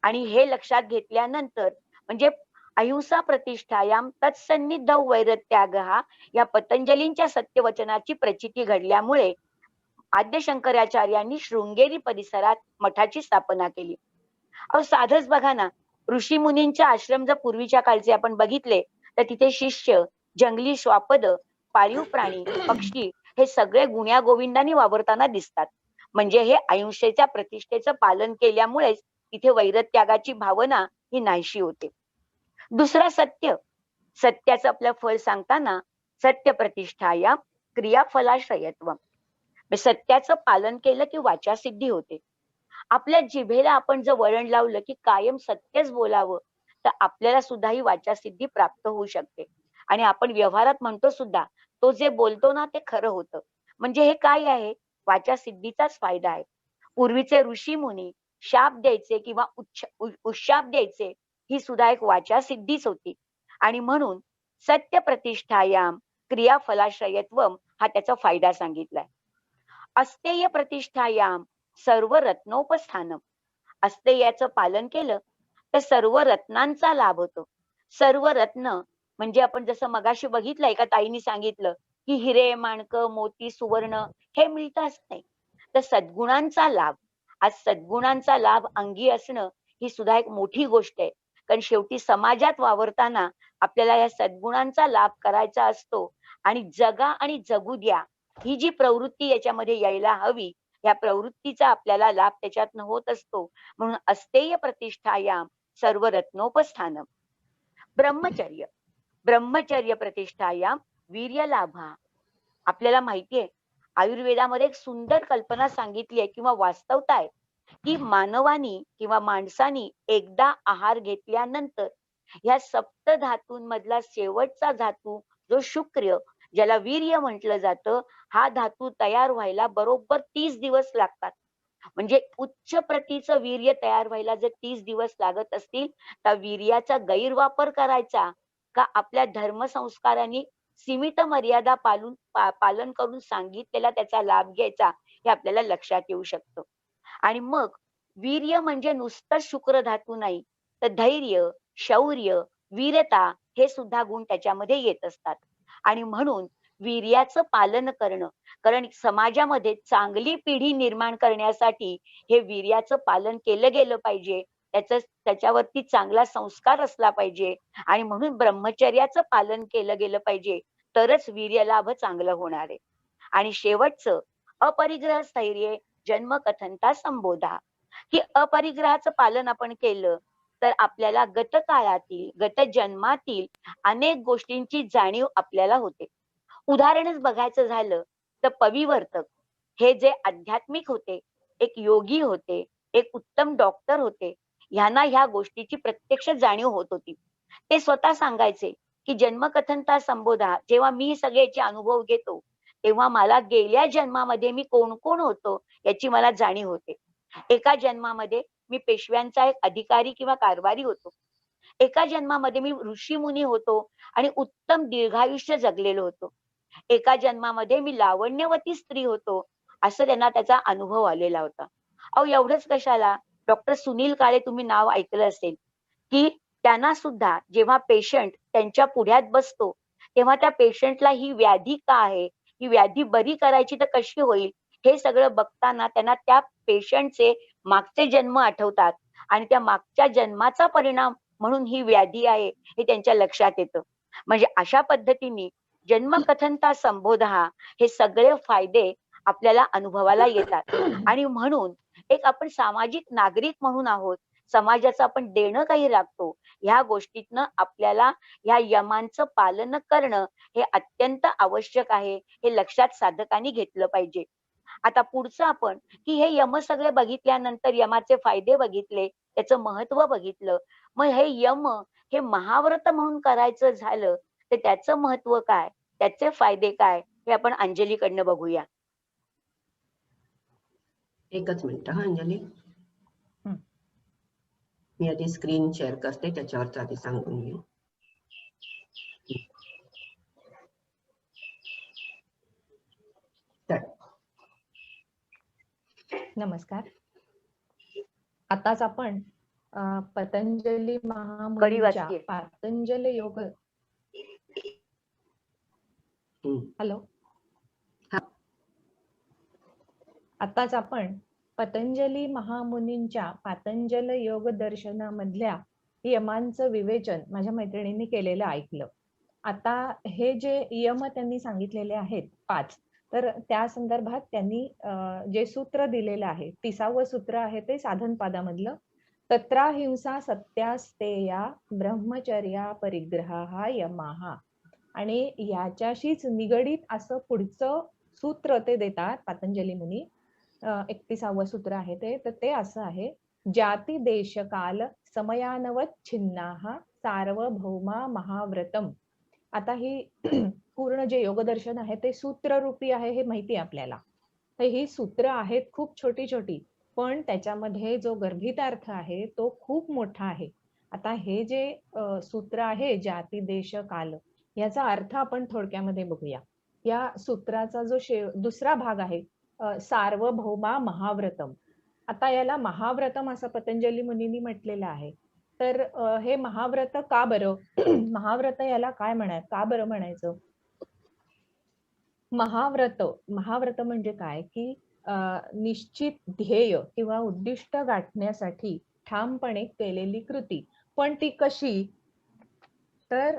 आणि हे लक्षात घेतल्यानंतर म्हणजे अहिंसा प्रतिष्ठायाम तत्सन्निध वैरत्याग या पतंजलींच्या सत्यवचनाची प्रचिती घडल्यामुळे आद्य शंकराचार्यांनी शृंगेरी परिसरात मठाची स्थापना केली. अहो साधच बघा ना, ऋषी मुनींचे आश्रम जर पूर्वीच्या काळचे आपण बघितले तर तिथे शिष्य, जंगली श्वापद, पाळीव प्राणी, पक्षी हे सगळे गुण्या गोविंदांनी वावरताना दिसतात. म्हणजे हे अहिंसेच्या प्रतिष्ठेचं पालन केल्यामुळेच तिथे वैरत्यागाची भावना ही नाहीशी होते. दुसरा सत्य. सत्याचं आपलं फळ सांगताना सत्य प्रतिष्ठाया क्रियाफलाश्रयत्व. सत्याचं पालन केलं की वाचा सिद्धी होते. आपल्या जिभेला आपण जर वळण लावलं की कायम सत्यच बोलावं तर आपल्याला सुद्धा ही वाचा सिद्धी प्राप्त होऊ शकते. आणि आपण व्यवहारात म्हणतो सुद्धा तो जे बोलतो ना ते खरं होतं. म्हणजे हे काय आहे, वाचा सिद्धीचाच फायदा आहे. पूर्वीचे ऋषी मुनी शाप द्यायचे किंवा उशाप द्यायचे, ही सुद्धा एक वाचा सिद्धीच होती. आणि म्हणून सत्य प्रतिष्ठायाम क्रियाफलाश्रयत्वम हा त्याचा फायदा सांगितलाय. अस्तेय प्रतिष्ठायाम सर्व रत्नोपस्थानम. अस्तेयाचं पालन केलं तर सर्व रत्नांचा लाभ होतो. सर्व रत्न म्हणजे आपण जसं मगाशी बघितलं, एका ताईने सांगितलं की हिरे, माणकं, मोती, सुवर्ण हे मिळतं असं नाही, तर सद्गुणांचा लाभ. आज सद्गुणांचा लाभ अंगी असणं ही सुद्धा एक मोठी गोष्ट आहे. कारण शेवटी समाजात वावरताना आपल्याला या सद्गुणांचा लाभ करायचा असतो. आणि जगा आणि जगू द्या ही जी प्रवृत्ती याच्यामध्ये यायला हवी, या प्रवृत्तीचा आपल्याला लाभ त्याच्यातनं होत असतो. म्हणून अस्तेय प्रतिष्ठायाम सर्व रत्नोपस्थानम. ब्रह्मचर्य. ब्रह्मचर्य प्रतिष्ठायाम वीर्य लाभा. आपल्याला माहितीये आयुर्वेदामध्ये एक सुंदर कल्पना सांगितली आहे किंवा वास्तवता आहे की मानवानी किंवा माणसानी एकदा आहार घेतल्यानंतर ह्या सप्त धातूंमधला शेवटचा धातू जो शुक्र, ज्याला वीर्य म्हटलं जातं, हा धातू तयार व्हायला बरोबर 30 दिवस लागतात. म्हणजे उच्च प्रतीचं वीर्य तयार व्हायला जर 30 दिवस लागत असतील तर वीर्याचा गैरवापर करायचा का आपल्या धर्मसंस्कारांनी सीमित मर्यादा पालन करून सांगितलेला त्याचा लाभ घ्यायचा, हे आपल्याला लक्षात येऊ शकतं. आणि मग वीर्य म्हणजे नुसतं शुक्र धातू नाही, तर धैर्य, शौर्य, वीरता हे सुद्धा गुण त्याच्यामध्ये येत असतात. आणि म्हणून वीर्याचं पालन करणं, कारण समाजामध्ये चांगली पिढी निर्माण करण्यासाठी हे वीर्याचं पालन केलं गेलं पाहिजे. त्याच्यावरती चांगला संस्कार असला पाहिजे. आणि म्हणून ब्रह्मचर्याचं पालन केलं गेलं पाहिजे, तरच वीर्य लाभ चांगलं होणार आहे. आणि शेवटचं अपरिग्रह स्थैर्य जन्मकथनता संबोधा. की अपरिग्रहाचं पालन आपण केलं तर आपल्याला गतकाळातील, गत जन्मातील अनेक गोष्टींची जाणीव आपल्याला होते. उदाहरणच बघायचं झालं तर पविवर्तक हे जे आध्यात्मिक होते, एक योगी होते, एक उत्तम डॉक्टर होते, ह्यांना ह्या गोष्टीची प्रत्यक्ष जाणीव होत होती. ते स्वतः सांगायचे की जन्मकथनता संबोधा, जेव्हा मी सगळ्याचे अनुभव घेतो तेव्हा मला गेल्या जन्मामध्ये मी कोण कोण होतो याची मला जाणीव होते. एका जन्मामध्ये मी पेशव्यांचा एक अधिकारी किंवा कारभारी होतो. एका जन्मामध्ये मी ऋषी मुनी होतो आणि उत्तम दीर्घायुष्य जगलेलो होतो. एका जन्मामध्ये मी लावण्यवती स्त्री होतो, असं त्यांना त्याचा अनुभव आलेला होता. अहो एवढंच कशाला, डॉक्टर सुनील काळे तुम्ही नाव ऐकलं असेल की त्यांना सुद्धा जेव्हा पेशंट त्यांच्या पुढ्यात बसतो तेव्हा त्या पेशंटला ही व्याधी का आहे, ही व्याधी बरी करायची तर कशी होईल, हे सगळं बघताना त्यांना त्या पेशंटचे मागचे जन्म आठवतात आणि त्या मागच्या जन्माचा परिणाम म्हणून ही व्याधी आहे हे त्यांच्या लक्षात येतं. म्हणजे अशा पद्धतीने जन्मकथनता संबोधा हे सगळे फायदे आपल्याला अनुभवाला येतात. आणि म्हणून एक आपण सामाजिक नागरिक म्हणून आहोत, समाजाचं आपण देणं काही लागतो, ह्या गोष्टीतनं आपल्याला ह्या यमांचं पालन करणं हे अत्यंत आवश्यक आहे, हे लक्षात साधकांनी घेतलं पाहिजे. आता पुढचं आपण की हे यम सगळे बघितल्यानंतर यमाचे फायदे बघितले, त्याचं महत्व बघितलं, मग हे यम हे महाव्रत म्हणून करायचं झालं तर त्याचं महत्व काय, त्याचे फायदे काय, हे आपण अंजलीकडनं बघूया. एकच मिनिट हा अंजली. हं. मी आधी स्क्रीन शेअर करते, त्याच्यावरच आधी सांगून घेऊ. नमस्कार. आताच आपण पतंजली कडी महामुनींच्या वाचते. पातंजल योग हॅलो हा. आताच आपण पतंजली महामुनींच्या पातंजल योग दर्शनामधल्या यमांचं विवेचन माझ्या मैत्रिणींनी केलेलं ऐकलं. आता हे जे यम त्यांनी सांगितलेले आहेत 5, तर त्या संदर्भात त्यांनी जे सूत्र दिलेलं आहे 30वं सूत्र आहे ते साधनपादामधलं, तत्राहिंसा सत्यास्तेया ब्रह्मचर्या परिग्रहा यमाहा, आणि याच्याशीच निगडीत असं पुढचं सूत्र ते देतात पतंजली मुनी. 31वं सूत्र आहे ते, तर ते असं आहे, जाती देश काल समयानवत छिन्नाहा सार्वभौमा महाव्रतम. आता ही पूर्ण जे योगदर्शन आहे ते सूत्ररूपी आहे हे माहिती आहे आपल्याला. तर ही सूत्र आहेत खूप छोटी छोटी, पण त्याच्यामध्ये जो गर्भित अर्थ आहे तो खूप मोठा आहे. आता हे जे सूत्र आहे जाती देश काल, याचा अर्थ आपण थोडक्यामध्ये बघूया. या सूत्राचा जो दुसरा भाग आहे सार्वभौमा महाव्रतम. आता याला महाव्रतम असं पतंजली मुनींनी म्हटलेलं आहे. तर हे महाव्रत का बरं महाव्रत याला काय का बरं म्हणायचं? महाव्रत म्हणजे काय की निश्चित ध्येय किंवा उद्दिष्ट गाठण्यासाठी ठामपणे केलेली कृती. पण ती कशी? तर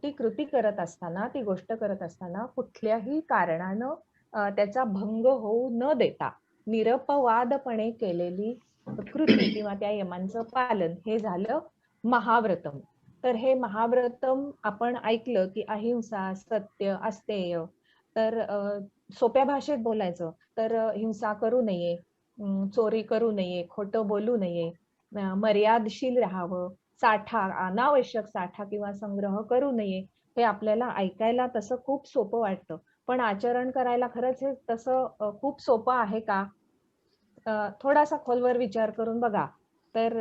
ती कृती करत असताना, ती गोष्ट करत असताना कुठल्याही कारणानं त्याचा भंग होऊ न देता निरपवादपणे केलेली कृती किंवा त्या यमांचं पालन हे झालं महाव्रतम. तर हे महाव्रतम आपण ऐकलं की अहिंसा, सत्य, अस्तेय. तर सोप्या भाषेत बोलायचं तर हिंसा करू नये, चोरी करू नये, खोटं बोलू नये, मर्यादशील राहावं, अनावश्यक साठा किंवा संग्रह करू नये. हे आपल्याला ऐकायला तसं खूप सोपं वाटतं, पण आचरण करायला खरंच हे तसं खूप सोपं आहे का? थोडासा खोलवर विचार करून बघा तर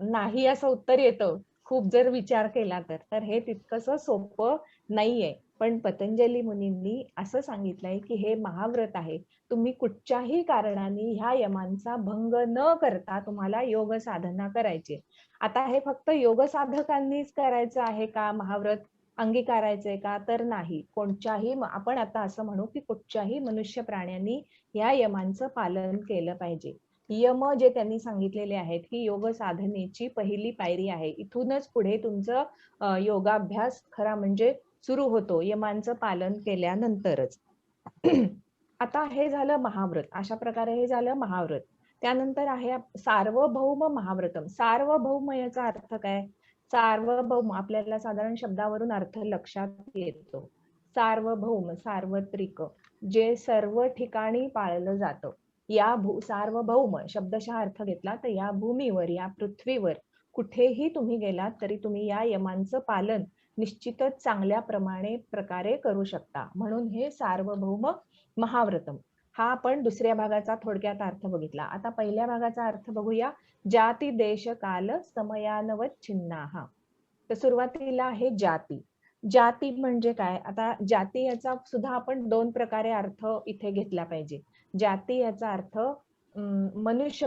नाही असं उत्तर येतं खूप जर विचार केला तर हे तितकंसं सोपं नाहीये. पण पतंजली मुनींनी असं सांगितलंय की हे महाव्रत आहे, तुम्ही कुठच्याही कारणाने ह्या यमांचा भंग न करता तुम्हाला योग साधना करायची. आता हे फक्त योग साधकांनीच करायचं आहे का महाव्रत, अंगीकारायचंय का? तर नाही, कोणत्याही आपण आता असं म्हणू की कुठच्याही मनुष्य प्राण्यांनी या यमांचं पालन केलं पाहिजे. यम जे त्यांनी सांगितलेले आहेत की योग साधनेची पहिली पायरी आहे, इथूनच पुढे तुमचं योगाभ्यास खरा म्हणजे सुरू होतो यमांचं पालन केल्यानंतरच. आता हे झालं महाव्रत, अशा प्रकारे हे झालं महाव्रत. त्यानंतर आहे सार्वभौम महाव्रतम. सार्वभौम याचा अर्थ काय? सार्वभौम आपल्याला साधारण शब्दावरून अर्थ लक्षात येतो. सार्वभौम सार्वत्रिक, जे सर्व ठिकाणी पाळलं जातं. या सार्वभौम शब्दशः अर्थ घेतला तर या भूमीवर, या पृथ्वीवर कुठेही तुम्ही गेलात तरी तुम्ही या यमांचं पालन निश्चितच चांगल्या प्रकारे करू शकता. म्हणून हे सार्वभौम महाव्रतम. हा आपण दुसऱ्या भागाचा थोडक्यात अर्थ बघितला. आता पहिल्या भागाचा अर्थ बघूया. जाती देश काल समयानवत छिन्नाहा. तर सुरुवातीला आहे जाती. जाती म्हणजे काय? आता जाती याचा सुद्धा आपण 2 प्रकारे अर्थ इथे घेतला पाहिजे. जाती याचा अर्थ मनुष्य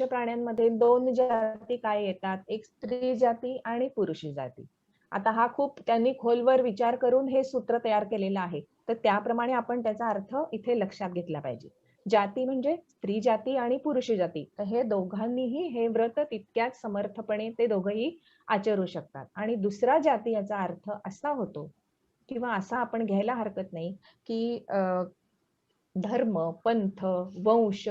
प्राण्यांमध्ये 2 जाती काय येतात? एक स्त्री जाती आणि पुरुष जाती. आता हा खूप त्यांनी खोलवर विचार करून हे सूत्र तयार केलेलं आहे, तर त्याप्रमाणे आपण त्याचा अर्थ इथे लक्षात घेतला पाहिजे. जाती म्हणजे स्त्री जाती आणि पुरुष जाती, तर हे दोघांनीही हे व्रत तितक्याच समर्थपणे ते दोघंही आचरू शकतात. आणि दुसरा जाती याचा अर्थ असा होतो किंवा असा आपण घ्यायला हरकत नाही की धर्म, पंथ, वंश,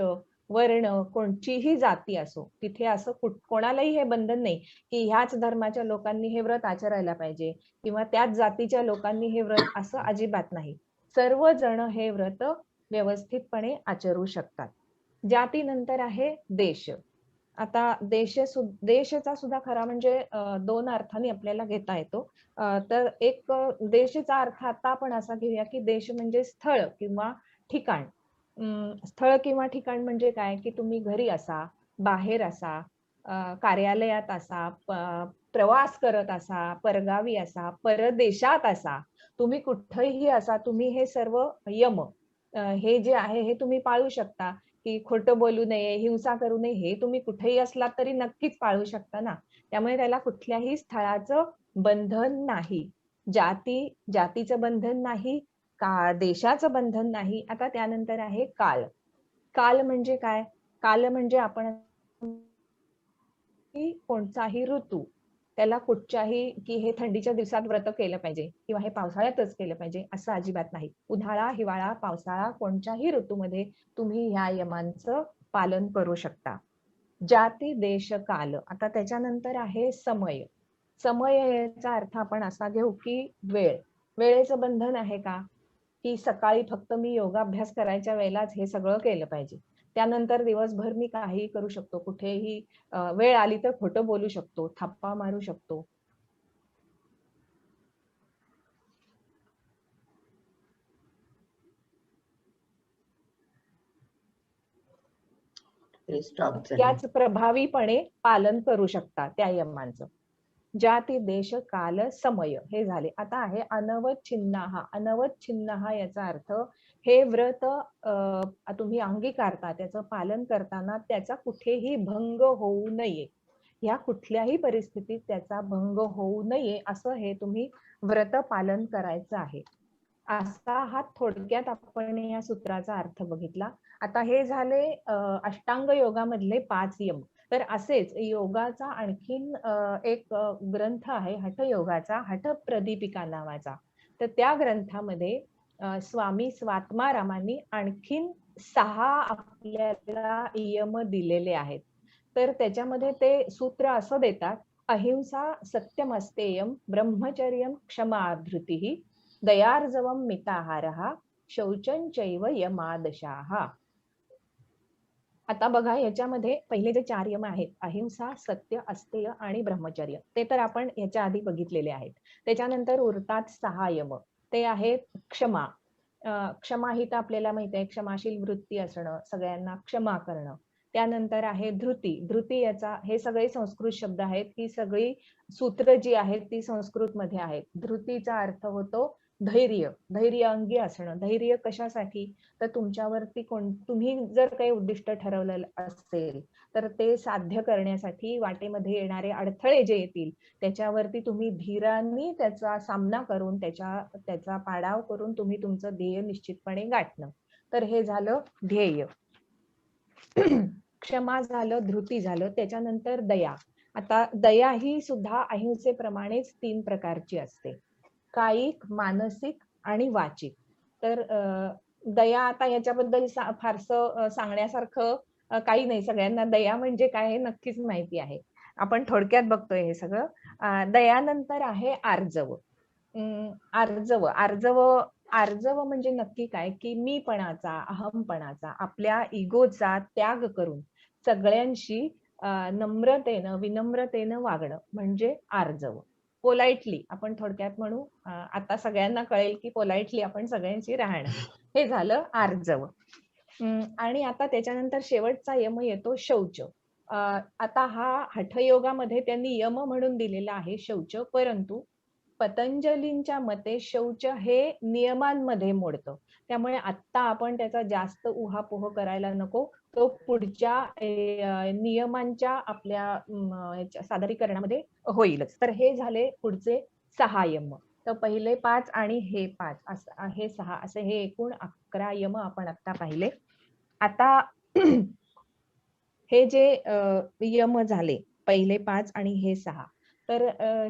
वर्ण, कोणतीही जाती असो, तिथे असं कोणालाही हे बंधन नाही की ह्याच धर्माच्या लोकांनी हे व्रत आचरायला पाहिजे किंवा त्याच जातीच्या लोकांनी हे व्रत, असं अजिबात नाही. सर्वजण हे व्रत व्यवस्थितपणे आचरू शकतात. जातीनंतर आहे देश. आता देशचा सुद्धा खरा म्हणजे 2 अर्थाने आपल्याला घेता येतो. तर एक देशचा अर्थ आता आपण असा घेऊया की देश म्हणजे स्थळ किंवा ठिकाण. स्थळ किंवा ठिकाण म्हणजे काय, की तुम्ही घरी असा, बाहेर असा, कार्यालयात असा, प्रवास करत असा, परगावी असा, परदेशात असा, तुम्ही कुठेही असा, तुम्ही हे सर्व यम हे जे आहे हे तुम्ही पाळू शकता. की खोटं बोलू नये, हिंसा करू नये, हे तुम्ही कुठेही असलात तरी नक्कीच पाळू शकता ना. त्यामुळे त्याला कुठल्याही स्थळाचं बंधन नाही. जातीचं बंधन नाही, का देशाचं बंधन नाही. आता त्यानंतर आहे काल. काल म्हणजे काय? काल म्हणजे आपण कोणताही ऋतू, त्याला कुठच्याही की हे थंडीच्या दिवसात व्रत केलं पाहिजे किंवा हे पावसाळ्यातच केलं पाहिजे असं अजिबात नाही. उन्हाळा, हिवाळा, पावसाळा कोणत्याही ऋतूमध्ये तुम्ही ह्या यमांचं पालन करू शकता. जाती, देश, काल. आता त्याच्यानंतर आहे समय. समय याचा अर्थ आपण असा घेऊ की वेळ. वेळेचं बंधन आहे का? की सकाळी फक्त मी योगाभ्यास करायच्या वेळेलाच हे सगळं केलं पाहिजे. त्यानंतर दिवसभर मी काहीही करू शकतो, कुठेही वेळ आली तर खोटं बोलू शकतो, थप्पा मारू शकतो. त्याच प्रभावीपणे पालन करू शकता त्या यमांचं. जाती, देश, काल, समय हे झाले. आता आहे अनवच्छिन्नाः. अनवच्छिन्नाः याचा अर्थ हे व्रत तुम्ही अंगीकारता, त्याचं पालन करताना त्याचा कुठेही भंग होऊ नये. ह्या कुठल्याही परिस्थितीत त्याचा भंग होऊ नये असं हे तुम्ही व्रत पालन करायचं आहे. असा हा थोडक्यात आपण या सूत्राचा अर्थ बघितला. आता हे झाले अष्टांग योगामधले 5 यम. तर असेच योगाचा आणखीन एक ग्रंथ आहे हठयोगाचा, हठप्रदीपिका नावाचा. तर त्या ग्रंथामध्ये स्वामी स्वात्मारामांनी आणखीन 6 आपल्याला यम दिलेले आहेत. तर त्याच्यामध्ये ते सूत्र असं देतात, अहिंसा सत्यमस्तेयम, ब्रह्मचर्यम क्षमाधृतिः, दयार्जवम मिताहारः, शौचं चैव यमादशाः. आता बघा याच्यामध्ये पहिले जे 4 यम आहेत, अहिंसा, सत्य, अस्तेय आणि ब्रह्मचर्य, ते तर आपण याच्या आधी बघितलेले आहेत. त्याच्यानंतर उरतात 6 यम. ते आहेत क्षमा. क्षमा ही तर आपल्याला माहिती आहे, क्षमाशील वृत्ती असणं, सगळ्यांना क्षमा करणं. त्यानंतर आहे धृती. धृती याचा, हे सगळे संस्कृत शब्द आहेत, ही सगळी सूत्र जी आहेत ती संस्कृत मध्ये आहेत. धृतीचा अर्थ होतो धैर्य, धैर्य अंगी असणं. धैर्य कशासाठी? तर तुमच्यावरती तुम्ही जर काही उद्दिष्ट ठरवलेलं असेल तर ते साध्य करण्यासाठी वाटेमध्ये येणारे अडथळे जे येतील त्याच्यावरती तुम्ही धीराने त्याचा सामना करून त्याचा पाडाव करून तुम्ही तुमचं ध्येय निश्चितपणे गाठणं. तर हे झालं ध्येय. क्षमा झालं, धृती झालं. त्याच्यानंतर दया. आता दया ही सुद्धा अहिंसेप्रमाणेच 3 प्रकारची असते, कायिक, मानसिक आणि वाचिक. तर दया, आता याच्याबद्दल फारसं सांगण्यासारखं काही नाही. सगळ्यांना दया म्हणजे काय हे नक्कीच माहिती आहे. आपण थोडक्यात बघतोय हे सगळं. दयानंतर आहे आर्जव. आर्जव आर्जव आर्जव म्हणजे नक्की काय, की मीपणाचा, अहमपणाचा, आपल्या इगोचा त्याग करून सगळ्यांशी नम्रतेनं, विनम्रतेनं वागणं म्हणजे आर्जव. पोलाइटली आपण थोडक्यात म्हणू, आता सगळ्यांना कळेल की पोलाइटली आपण सगळ्यांशी राहणं, हे झालं आर्जव. आणि आता त्याच्यानंतर शेवटचा यम येतो शौच. आता हा हठयोगामध्ये त्यांनी यम म्हणून दिलेला आहे शौच, परंतु पतंजलींच्या मते शौच हे नियमांमध्ये मोडतं. त्यामुळे आता आपण त्याचा जास्त उहापोह करायला नको. तो पुढच्या नियमांच्या आपल्या सादरीकरणामध्ये होईलच. तर हे झाले पुढचे 6 यम. तर पहिले 5 आणि हे 5 असं हे 6 असे हे एकूण 11 यम आपण आता पाहिले. आता हे जे यम झाले पहिले 5 आणि हे 6, तर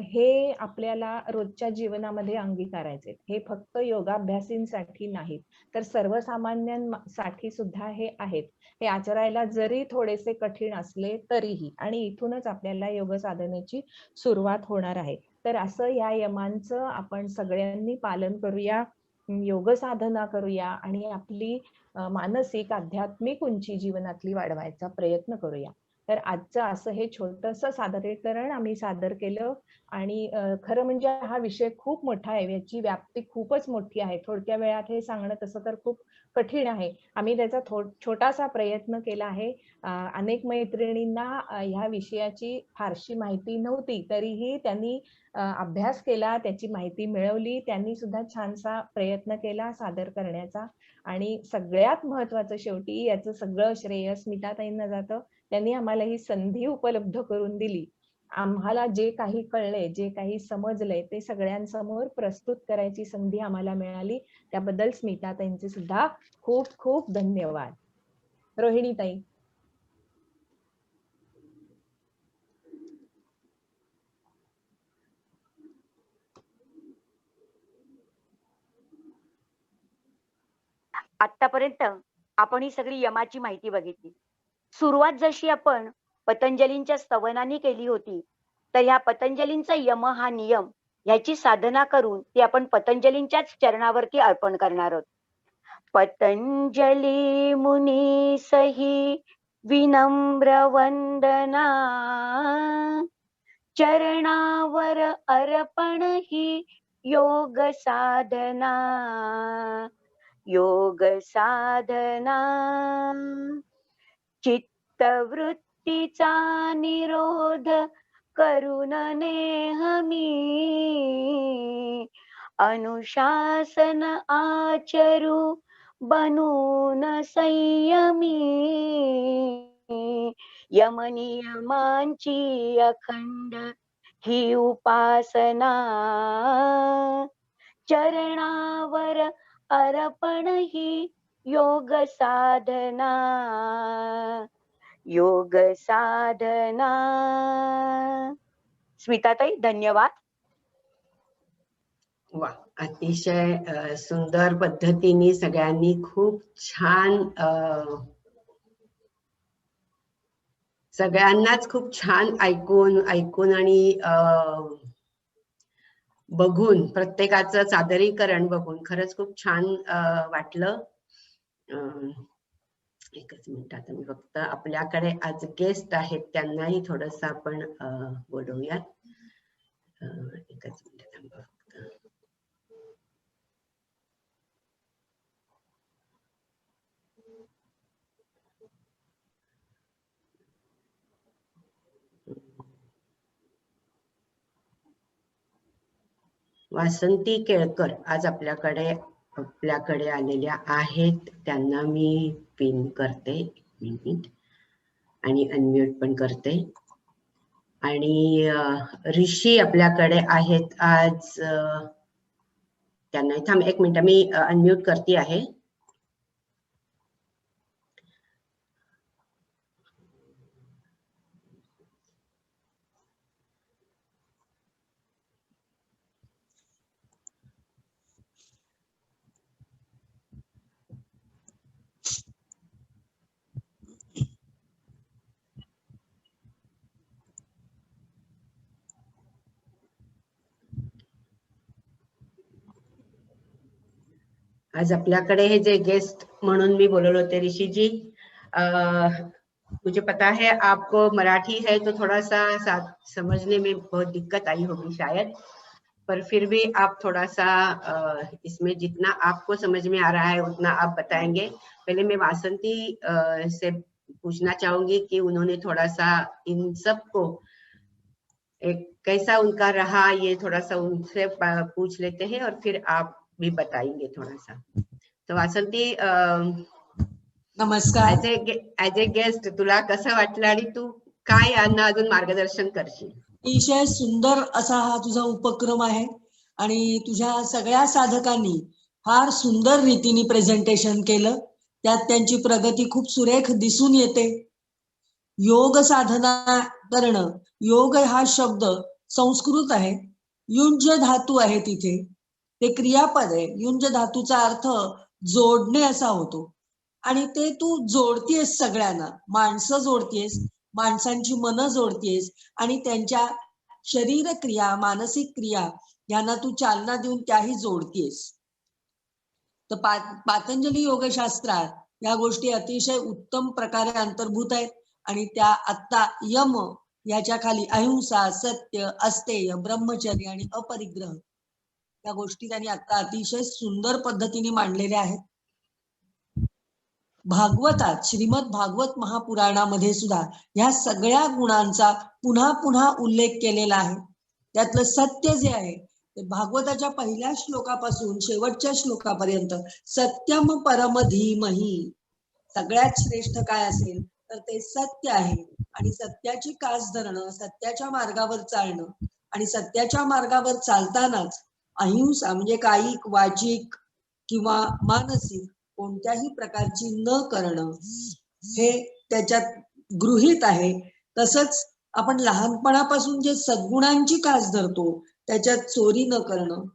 हे आपल्याला रोजच्या जीवनामध्ये अंगीकारायचे. हे फक्त योगाभ्यासींसाठी नाहीत, तर सर्वसामान्यांसाठी सुद्धा हे आहेत. हे आचरायला जरी थोडेसे कठीण असले तरीही, आणि इथूनच आपल्याला योग साधनेची सुरुवात होणार आहे. तर असं या यमांचं आपण सगळ्यांनी पालन करूया, योग साधना करूया आणि आपली मानसिक, आध्यात्मिक उंची जीवनातली वाढवायचा प्रयत्न करूया. तर आजचं असं हे छोटंसं सादरीकरण आम्ही सादर केलं. आणि खरं म्हणजे हा विषय खूप मोठा आहे, याची व्याप्ती खूपच मोठी आहे. थोडक्या वेळात हे सांगणं तसं तर खूप कठीण आहे. आम्ही त्याचा छोटासा प्रयत्न केला आहे. अनेक मैत्रिणींना ह्या विषयाची फारशी माहिती नव्हती, तरीही त्यांनी अभ्यास केला, त्याची माहिती मिळवली. त्यांनी सुद्धा छानसा प्रयत्न केला सादर करण्याचा. आणि सगळ्यात महत्वाचं शेवटी याचं सगळं श्रेय स्मिताताईंना जातं. त्यांनी आम्हाला ही संधी उपलब्ध करून दिली. आम्हाला जे काही कळलंय, जे काही समजलंय ते सगळ्यांसमोर प्रस्तुत करायची संधी आम्हाला मिळाली. त्याबद्दल स्मिताताईंचे सुद्धा खूप खूप धन्यवाद. रोहिणीताई. आतापर्यंत आपण ही सगळी यमाची माहिती बघितली. सुरुवात जशी आपण पतंजलींच्या स्तवनाने केली होती, तर ह्या पतंजलींचा यम हा नियम ह्याची साधना करून ती आपण पतंजलींच्याच चरणावरती अर्पण करणार आहोत. पतंजली मुनी सही विनम्र वंदना, चरणावर अर्पण ही योग साधना, योग साधना. चित्तवृत्तीचा निरोध करून नेहमी, अनुशासन आचरू बनून संयमी, यमनियमांची अखंड ही उपासना, चरणावर अर्पण ही योग साधना, योग साधना. स्मिताताई धन्यवाद. वा, अतिशय सुंदर पद्धतीने सगळ्यांनी खूप छान, सगळ्यांनाच खूप छान ऐकून आणि बघून, प्रत्येकाचं सादरीकरण बघून खरंच खूप छान वाटलं. एकच मिनिट, आता मी फक्त आपल्याकडे आज गेस्ट आहेत त्यांनाही थोडस आपण बोलवूया. एकच मिनिट थांबा फक्त. वासंती केळकर आज आपल्याकडे आलेल्या आहेत. त्यांना मी पिन करते, मिनिट, आणि अनम्यूट पण करते. आणि ऋषी आपल्याकडे आहेत आज, त्यांना थांब एक मिनिट, मी अनम्यूट करते आहे. आज आपल्याकडे हे जे गेस्ट म्हणून मी बोलवले होते, ऋषि जी, मुझे पता है आपको मराठी है तो थोड़ा सा समझने में बहुत दिक्कत आई होगी शायद, पर फिर भी आप थोड़ा सा इसमें जितना आपको समझ में आ रहा है उतना आप बताएंगे। पहले मैं वासंती से पूछना चाहूंगी कि उन्होंने थोड़ा सा इन सबको एक कैसा उनका रहा, ये थोड़ा सा उनसे पूछ लेते हैं और फिर आप भी बताएंगे थोड़ा सा। तो वासंती, नमस्कार. ऍज ए गेस्ट तुला कसं वाटलं आणि तू काय यांना अजून मार्गदर्शन करशील? अतिशय सुंदर असा हा तुझा उपक्रम आहे आणि तुझ्या सगळ्या साधकांनी फार सुंदर रीतीने प्रेझेंटेशन केलं. त्यात त्यांची प्रगती खूप सुरेख दिसून येते. योग साधना करणं, योग हा शब्द संस्कृत आहे, युंज धातू आहे तिथे, ते क्रियापद आहे. युंज धातूचा अर्थ जोडणे असा होतो आणि ते तू जोडतीयस सगळ्यांना. माणसं जोडतीयस, माणसांची मनं जोडतीयस आणि त्यांच्या शरीर क्रिया, मानसिक क्रिया यांना तू चालना देऊन त्याही जोडतीयस. तर पातंजली योगशास्त्रात या गोष्टी अतिशय उत्तम प्रकारे अंतर्भूत आहेत. आणि त्या आत्ता यम याच्या खाली अहिंसा, सत्य, अस्तेय, ब्रह्मचर्य आणि अपरिग्रह या गोष्टी त्यांनी आता अतिशय सुंदर पद्धतीने मांडलेल्या आहेत. भागवतात, श्रीमद भागवत महापुराणामध्ये सुद्धा ह्या सगळ्या गुणांचा पुन्हा पुन्हा उल्लेख केलेला आहे. त्यातलं सत्य जे आहे ते भागवताच्या पहिल्या श्लोकापासून शेवटच्या श्लोकापर्यंत सत्यम परम धीमहि, सगळ्यात श्रेष्ठ काय असेल तर ते सत्य आहे. आणि सत्याची कास धरणं, सत्याच्या मार्गावर चालणं आणि सत्याच्या मार्गावर चालतानाच अहिंसा म्हणजे कायिक, वाचिक किंवा मानसिक कोणत्याही प्रकारची न करणं हे त्याच्यात गृहीत आहे. तसंच आपण लहानपणापासून जे सद्गुणांची कास धरतो त्याच्यात चोरी न करणं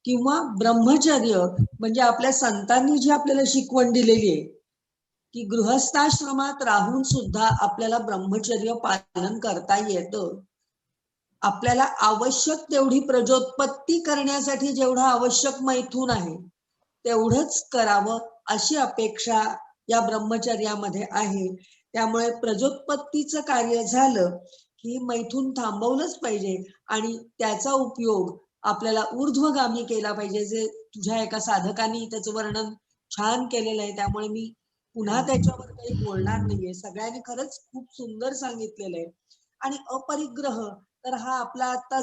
किंवा ब्रह्मचर्य म्हणजे आपल्या संतांनी जी आपल्याला शिकवण दिलेली आहे की गृहस्थाश्रमात राहून सुद्धा आपल्याला ब्रह्मचर्य पालन करता येतं. आपल्याला आवश्यक तेवढी प्रजोत्पत्ती करण्यासाठी जेवढं आवश्यक मैथून आहे तेवढंच करावं अशी अपेक्षा या ब्रह्मचर्यामध्ये आहे. त्यामुळे प्रजोत्पत्तीचं कार्य झालं की मैथून थांबवलंच पाहिजे आणि त्याचा उपयोग आपल्याला ऊर्ध्वगामी केला पाहिजे. जे तुझ्या एका साधकांनी त्याचं वर्णन छान केलेलं आहे, त्यामुळे मी पुन्हा त्याच्यावर काही बोलणार नाहीये. सगळ्यांनी खरंच खूप सुंदर सांगितलेलं आहे. आणि अपरिग्रह तर हा आपला आता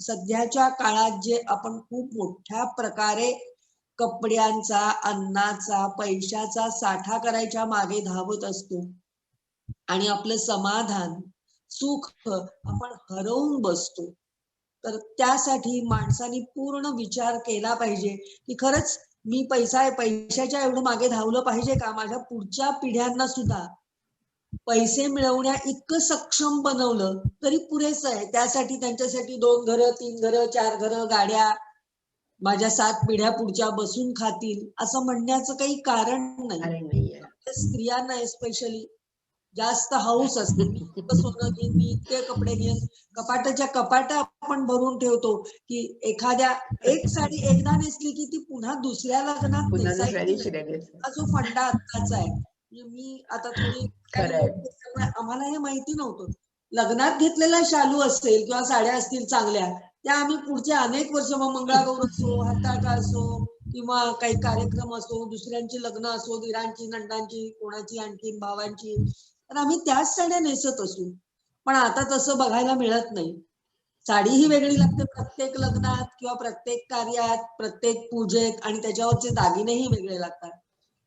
सध्याच्या काळात जे आपण खूप मोठ्या प्रकारे कपड्यांचा, अन्नाचा, पैशाचा साठा करायच्या मागे धावत असतो आणि आपलं समाधान, सुख आपण हरवून बसतो. तर त्यासाठी माणसाने पूर्ण विचार केला पाहिजे की खरंच मी पैशाच्या एवढं मागे धावलं पाहिजे का? माझ्या पुढच्या पिढ्यांना सुद्धा पैसे मिळवण्या इतकं सक्षम बनवलं तरी पुरेसं आहे. त्यासाठी त्यांच्यासाठी 2 घरं, 3 घरं, 4 घरं, गाड्या माझ्या 7 पिढ्या पुढच्या बसून खातील असं म्हणण्याचं काही कारण नाही. स्त्रियांना एस्पेशली जास्त हौस असते. मी इतकं सोनं घेईन, मी इतके कपडे घेईन, कपाटाच्या कपाट आपण भरून ठेवतो की एखाद्या एक साडी एकदा नेसली की ती पुन्हा दुसऱ्या लग्नात नेसायची. हा जो फंडा आत्ताचा आहे. मी आता थोडी आम्हाला हे माहिती नव्हतं. लग्नात घेतलेला शालू असेल किंवा साड्या असतील चांगल्या, त्या आम्ही पुढचे अनेक वर्ष, मग मंगळागौर असो, हाताळा असो किंवा काही कार्यक्रम असो, दुसऱ्यांची लग्न असो, दिरांची, नंदांची, कोणाची आणखी भावांची, तर आम्ही त्याच साड्या नेसत असू. पण आता तसं बघायला मिळत नाही. साडी ही वेगळी लागते प्रत्येक लग्नात किंवा प्रत्येक कार्यात, प्रत्येक पूजेत, आणि त्याच्यावरचे दागिनेही वेगळे लागतात.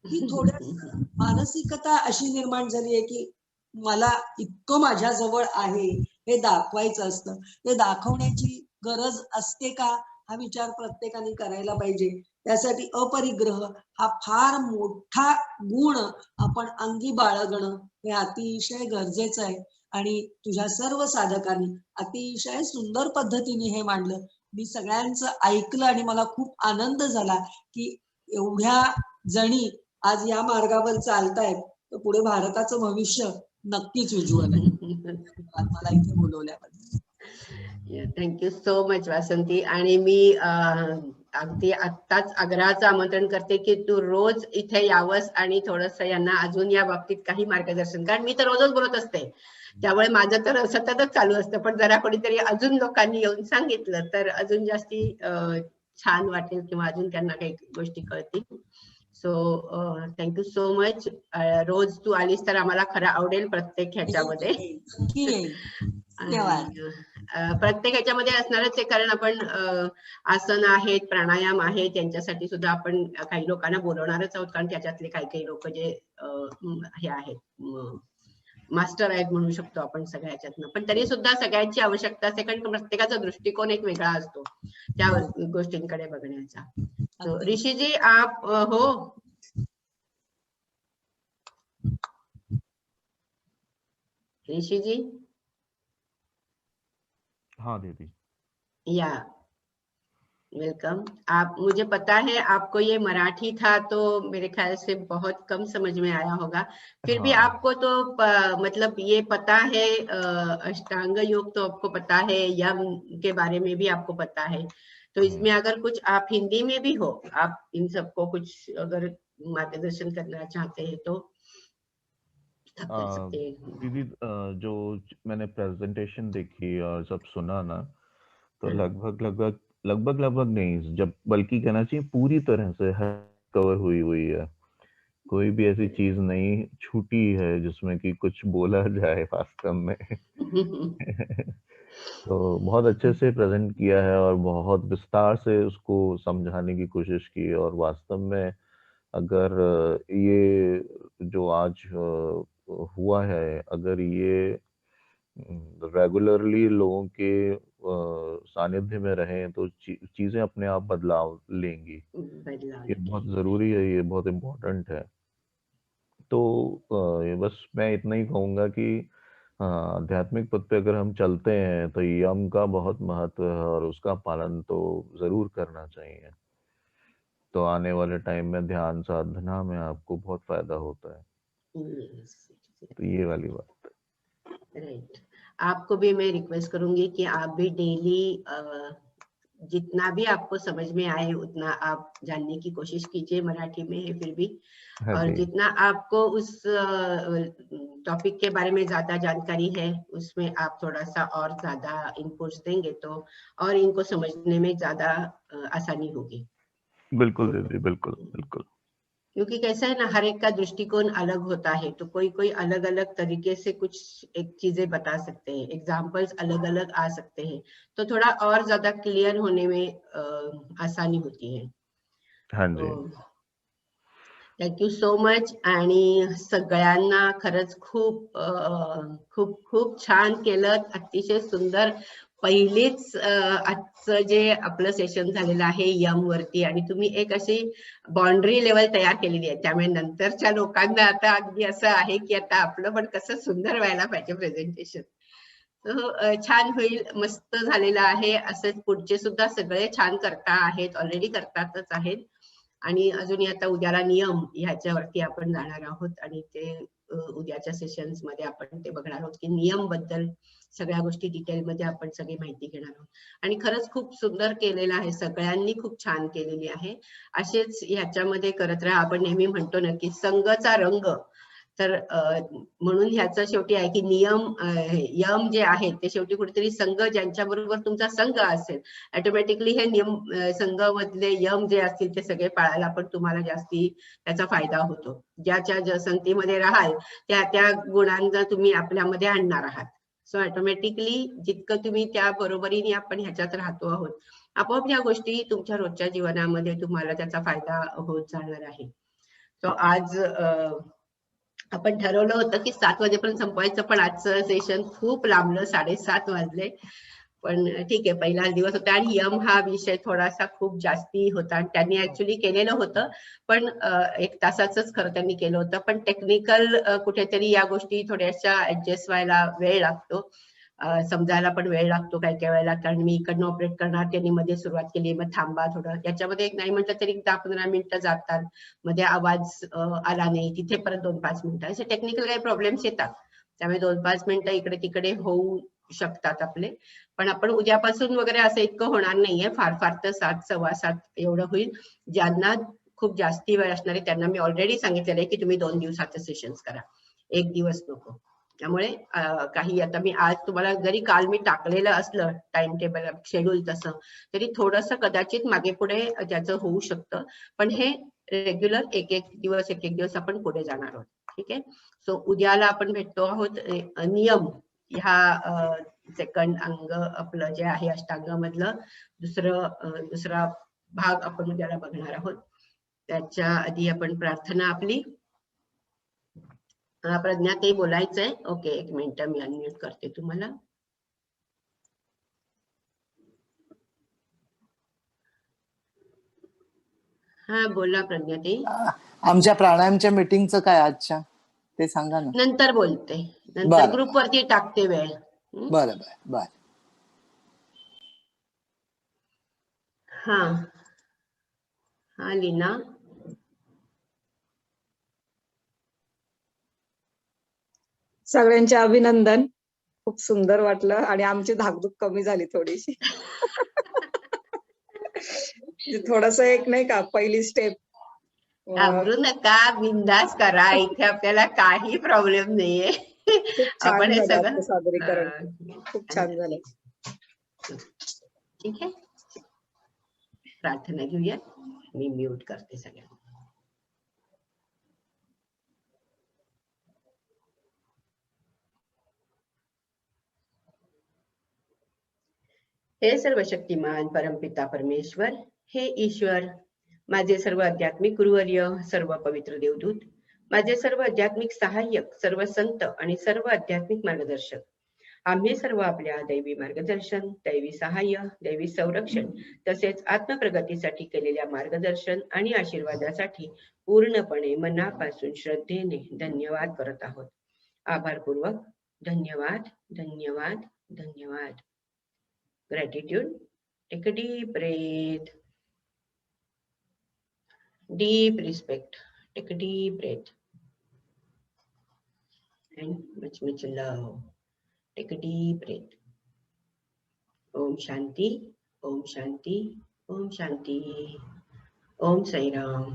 ही थोड्या मानसिकता अशी निर्माण झाली आहे की मला इतकं माझ्या जवळ आहे हे दाखवायचं असतं. ते दाखवण्याची गरज असते का हा विचार प्रत्येकाने करायला पाहिजे. त्यासाठी अपरिग्रह हा फार मोठा गुण आपण अंगी बाळगणं हे अतिशय गरजेचं आहे. आणि तुझ्या सर्व साधकांनी अतिशय सुंदर पद्धतीने हे मांडलं. मी सगळ्यांचं ऐकलं आणि मला खूप आनंद झाला की एवढ्या जणी आज या मार्गावर चालतायत, तर पुढे भारताचं भविष्य नक्कीच उज्ज्वल आहे. मला इथे बोलवल्याबद्दल थँक्यू सो मच वासंती. आणि मी अगदी आत्ताच आग्रहाचं आमंत्रण करते की तू रोज इथे यावंस आणि थोडस यांना अजून या बाबतीत काही मार्गदर्शन, कारण मी तर रोजच बोलत असते त्यामुळे माझं तर सततच चालू असतं, पण जरा कोणीतरी अजून लोकांनी येऊन सांगितलं तर अजून जास्ती छान वाटेल किंवा अजून त्यांना काही गोष्टी कळतील. So thank you so much. रोज तू आलीस तर आम्हाला खरं आवडेल प्रत्येक ह्याच्यामध्ये. प्रत्येक ह्याच्यामध्ये असणारच आहे, कारण आपण आसन आहेत, प्राणायाम आहेत, त्यांच्यासाठी सुद्धा आपण काही लोकांना बोलवणारच आहोत, कारण त्याच्यातले काही लोक जे हे आहेत मास्टर आहेत म्हणू शकतो आपण सगळ्याच्यातनं. पण तरी सुद्धा सगळ्यांची आवश्यकता असते, कारण प्रत्येकाचा दृष्टिकोन एक वेगळा असतो त्या गोष्टींकडे बघण्याचा. ऋषि जी आप हो? ऋषि जी? हाँ दीदी। या वेलकम। आप, मुझे पता है आपको ये मराठी था तो मेरे ख्याल से बहुत कम समझ में आया होगा, फिर भी आपको तो मतलब ये पता है, अष्टांग योग तो आपको पता है, यम के बारे में भी आपको पता है, तो इसमें अगर कुछ आप हिंदी में भी हो, आप इन सबको कुछ अगर मार्गदर्शन करना चाहते हैं तो कर सकते हैं। दीदी, जो मैंने प्रेजेंटेशन देखी और सब सुना ना, तो लगभग नहीं, जब बल्कि कहना चाहिए पूरी तरह से कवर हुई है। कोई भी ऐसी चीज नहीं छूटी है जिसमें कि कुछ बोला जाए वास्तव में। तो बहुत अच्छे से प्रेजेंट किया है और बहुत विस्तार से उसको समझाने की कोशिश की, और वास्तव में अगर ये जो आज हुआ है, अगर ये रेगुलरली लोगों के सानिध्य में रहें तो चीजें अपने आप बदलाव लेंगी। ये बहुत जरूरी है, ये बहुत इम्पोर्टेंट है। तो ये बस मैं इतना ही कहूंगा कि आध्यात्मिक पथ पे अगर हम चलते हैं तो यम का बहुत महत्व है और उसका पालन तो जरूर करना चाहिए। तो आने वाले टाइम में ध्यान साधना में आपको बहुत फायदा होता है। तो ये वाली बात। राइट। आपको भी मैं रिक्वेस्ट करूंगी कि आप भी डेली जितना भी आपको समझ में आए उतना आप जानने की कोशिश कीजिए, मराठी में है फिर भी। और जितना आपको उस टॉपिक के बारे में ज्यादा जानकारी है उसमें आप थोड़ा सा और ज्यादा इनपुट्स देंगे तो और इनको समझने में ज्यादा आसानी होगी। बिल्कुल दीदी, बिल्कुल बिल्कुल। क्योंकि कैसा है ना, हर एक का दृष्टिकोण अलग होता है, तो कोई अलग अलग तरीके से कुछ एक चीजें बता सकते हैं, एग्जाम्पल्स अलग अलग आ सकते हैं, तो थोड़ा और ज्यादा क्लियर होने में आसानी होती है। हाँ जी। Thank you so much. आणि सगळ्यांना खरंच खूप खूप खूप छान केलं, अतिशय सुंदर। पहिलेच आजचं जे आपलं सेशन झालेलं आहे यम वरती, आणि तुम्ही एक अशी बाउंड्री लेवल तयार केलेली आहे, त्यामुळे नंतरच्या लोकांना आता अगदी असं आहे की आता आपलं पण कसं सुंदर व्हायला पाहिजे प्रेझेंटेशन। छान होईल, मस्त झालेलं आहे। असंच पुढचे सुद्धा सगळे छान करता आहेत, ऑलरेडी करतातच आहेत। आणि अजूनही आता उद्याला नियम ह्याच्यावरती आपण जाणार आहोत, आणि ते उद्याच्या सेशन्स मध्ये आपण ते बघणार आहोत की नियम बद्दल सगळ्या गोष्टी डिटेल मध्ये आपण सगळी माहिती घेणार आहोत। आणि खरंच खूप सुंदर केलेलं आहे, सगळ्यांनी खूप छान केलेली आहे। असेच ह्याच्यामध्ये करत राहा। आपण नेहमी म्हणतो ना की संघचा रंग, तर म्हणून ह्याचं शेवटी आहे की यम जे आहे ते शेवटी कुठेतरी संघ, ज्यांच्या बरोबर तुमचा संघ असेल ऑटोमॅटिकली हे नियम संघ मधले यम जे असतील ते सगळे पाळायला पण तुम्हाला जास्ती त्याचा फायदा होतो। ज्याच्या संगतीमध्ये राहाल त्या गुणांना तुम्ही आपल्यामध्ये आणणार आहात। सो ऑटोमॅटिकली जितकं तुम्ही त्या बरोबरीने आपण ह्याच्यात राहतो आहोत, आपोआप या गोष्टी तुमच्या रोजच्या जीवनामध्ये तुम्हाला त्याचा फायदा होत जाणार आहे। सो आज आपण ठरवलं होतं की 7 वाजेपर्यंत संपवायचं, पण आजचं सेशन खूप लांबलं, 7:30 वाजले। पण ठीक आहे, पहिलाच दिवस होता आणि यम हा विषय थोडासा खूप जास्ती होता। त्यांनी ऍक्च्युली केलेलं होतं, पण 1 तासाचंच खरं त्यांनी केलं होतं, पण टेक्निकल कुठेतरी या गोष्टी थोड्याशा ऍडजस्ट व्हायला वेळ लागतो, समजायला पण वेळ लागतो काही काही वेळेला। कारण मी इकडनं ऑपरेट करणार, त्यांनी मध्ये सुरुवात केली, मग थांबा थोडं, याच्यामध्ये एक नाही म्हटलं तरी 10-15 मिनिटं जातात, मध्ये आवाज आला नाही तिथे परत 2-5 मिनिटं, असे टेक्निकल काही प्रॉब्लेम्स येतात, त्यामुळे 2-5 मिनिटं इकडे तिकडे होऊ शकतात आपले। पण आपण उद्यापासून वगैरे असं इतकं होणार नाहीये, फार फार तर 7, 7:15 एवढं होईल। ज्यांना खूप जास्ती वेळ असणार आहे त्यांना मी ऑलरेडी सांगितलेलं आहे की तुम्ही 2 दिवसाचे सेशन्स करा, 1 दिवस नको। त्यामुळे काही आता मी आज तुम्हाला जरी काल मी टाकलेलं असलं टाइम टेबल शेड्यूल तसं, तरी थोडंसं कदाचित मागे पुढे त्याचं होऊ शकतं, पण हे रेग्युलर एक एक दिवस आपण पुढे जाणार आहोत। ठीक आहे, सो उद्याला आपण भेटतो आहोत नियम ह्या सेकंड अंग आपलं जे आहे अष्टांगामधलं दुसरा भाग आपण उद्याला बघणार आहोत। त्याच्या आधी आपण प्रार्थना आपली, प्रज्ञाताई बोलायचंय? ओके, 1 मिनिट मी अनम्यूट करते तुम्हाला। हा बोला प्रज्ञाताई। आमच्या प्राणायामच्या मीटिंगचं काय आजच्या ते सांगा ना। नंतर बोलते, नंतर ग्रुप वरती टाकते वेळ। बरं बरं बरं। हा लीना, सगळ्यांचे अभिनंदन, खूप सुंदर वाटलं आणि आमची धाकधूक कमी झाली थोडीशी। थोडस एक नाही का पहिली स्टेप घाबरू नका, बिंदास करा, इथे आपल्याला काही प्रॉब्लेम नाहीये. खूप छान आपण हे झालं सगळं आजचं सादरीकरण. खूप छान झालं. ठीक आहे, प्रार्थना घेऊया. मी म्यूट करते सगळ्यांना. हे सर्व शक्तिमान परमपिता परमेश्वर, हे ईश्वर, माझे सर्व आध्यात्मिक गुरुवर्य, सर्व पवित्र देवदूत, माझे सर्व आध्यात्मिक सहाय्यक, सर्व संत आणि सर्व आध्यात्मिक मार्गदर्शक, आम्ही सर्व आपल्या दैवी मार्गदर्शन, दैवी सहाय्य, दैवी संरक्षण तसेच आत्मप्रगतीसाठी केलेल्या मार्गदर्शन आणि आशीर्वादासाठी पूर्णपणे मनापासून श्रद्धेने धन्यवाद करत आहोत. आभारपूर्वक धन्यवाद, धन्यवाद, धन्यवाद. Gratitude. Take a deep breath. Deep respect. Take a deep breath. And much, much love. Take a deep breath. Om Shanti. Om Shanti. Om Shanti. Om Sai Ram.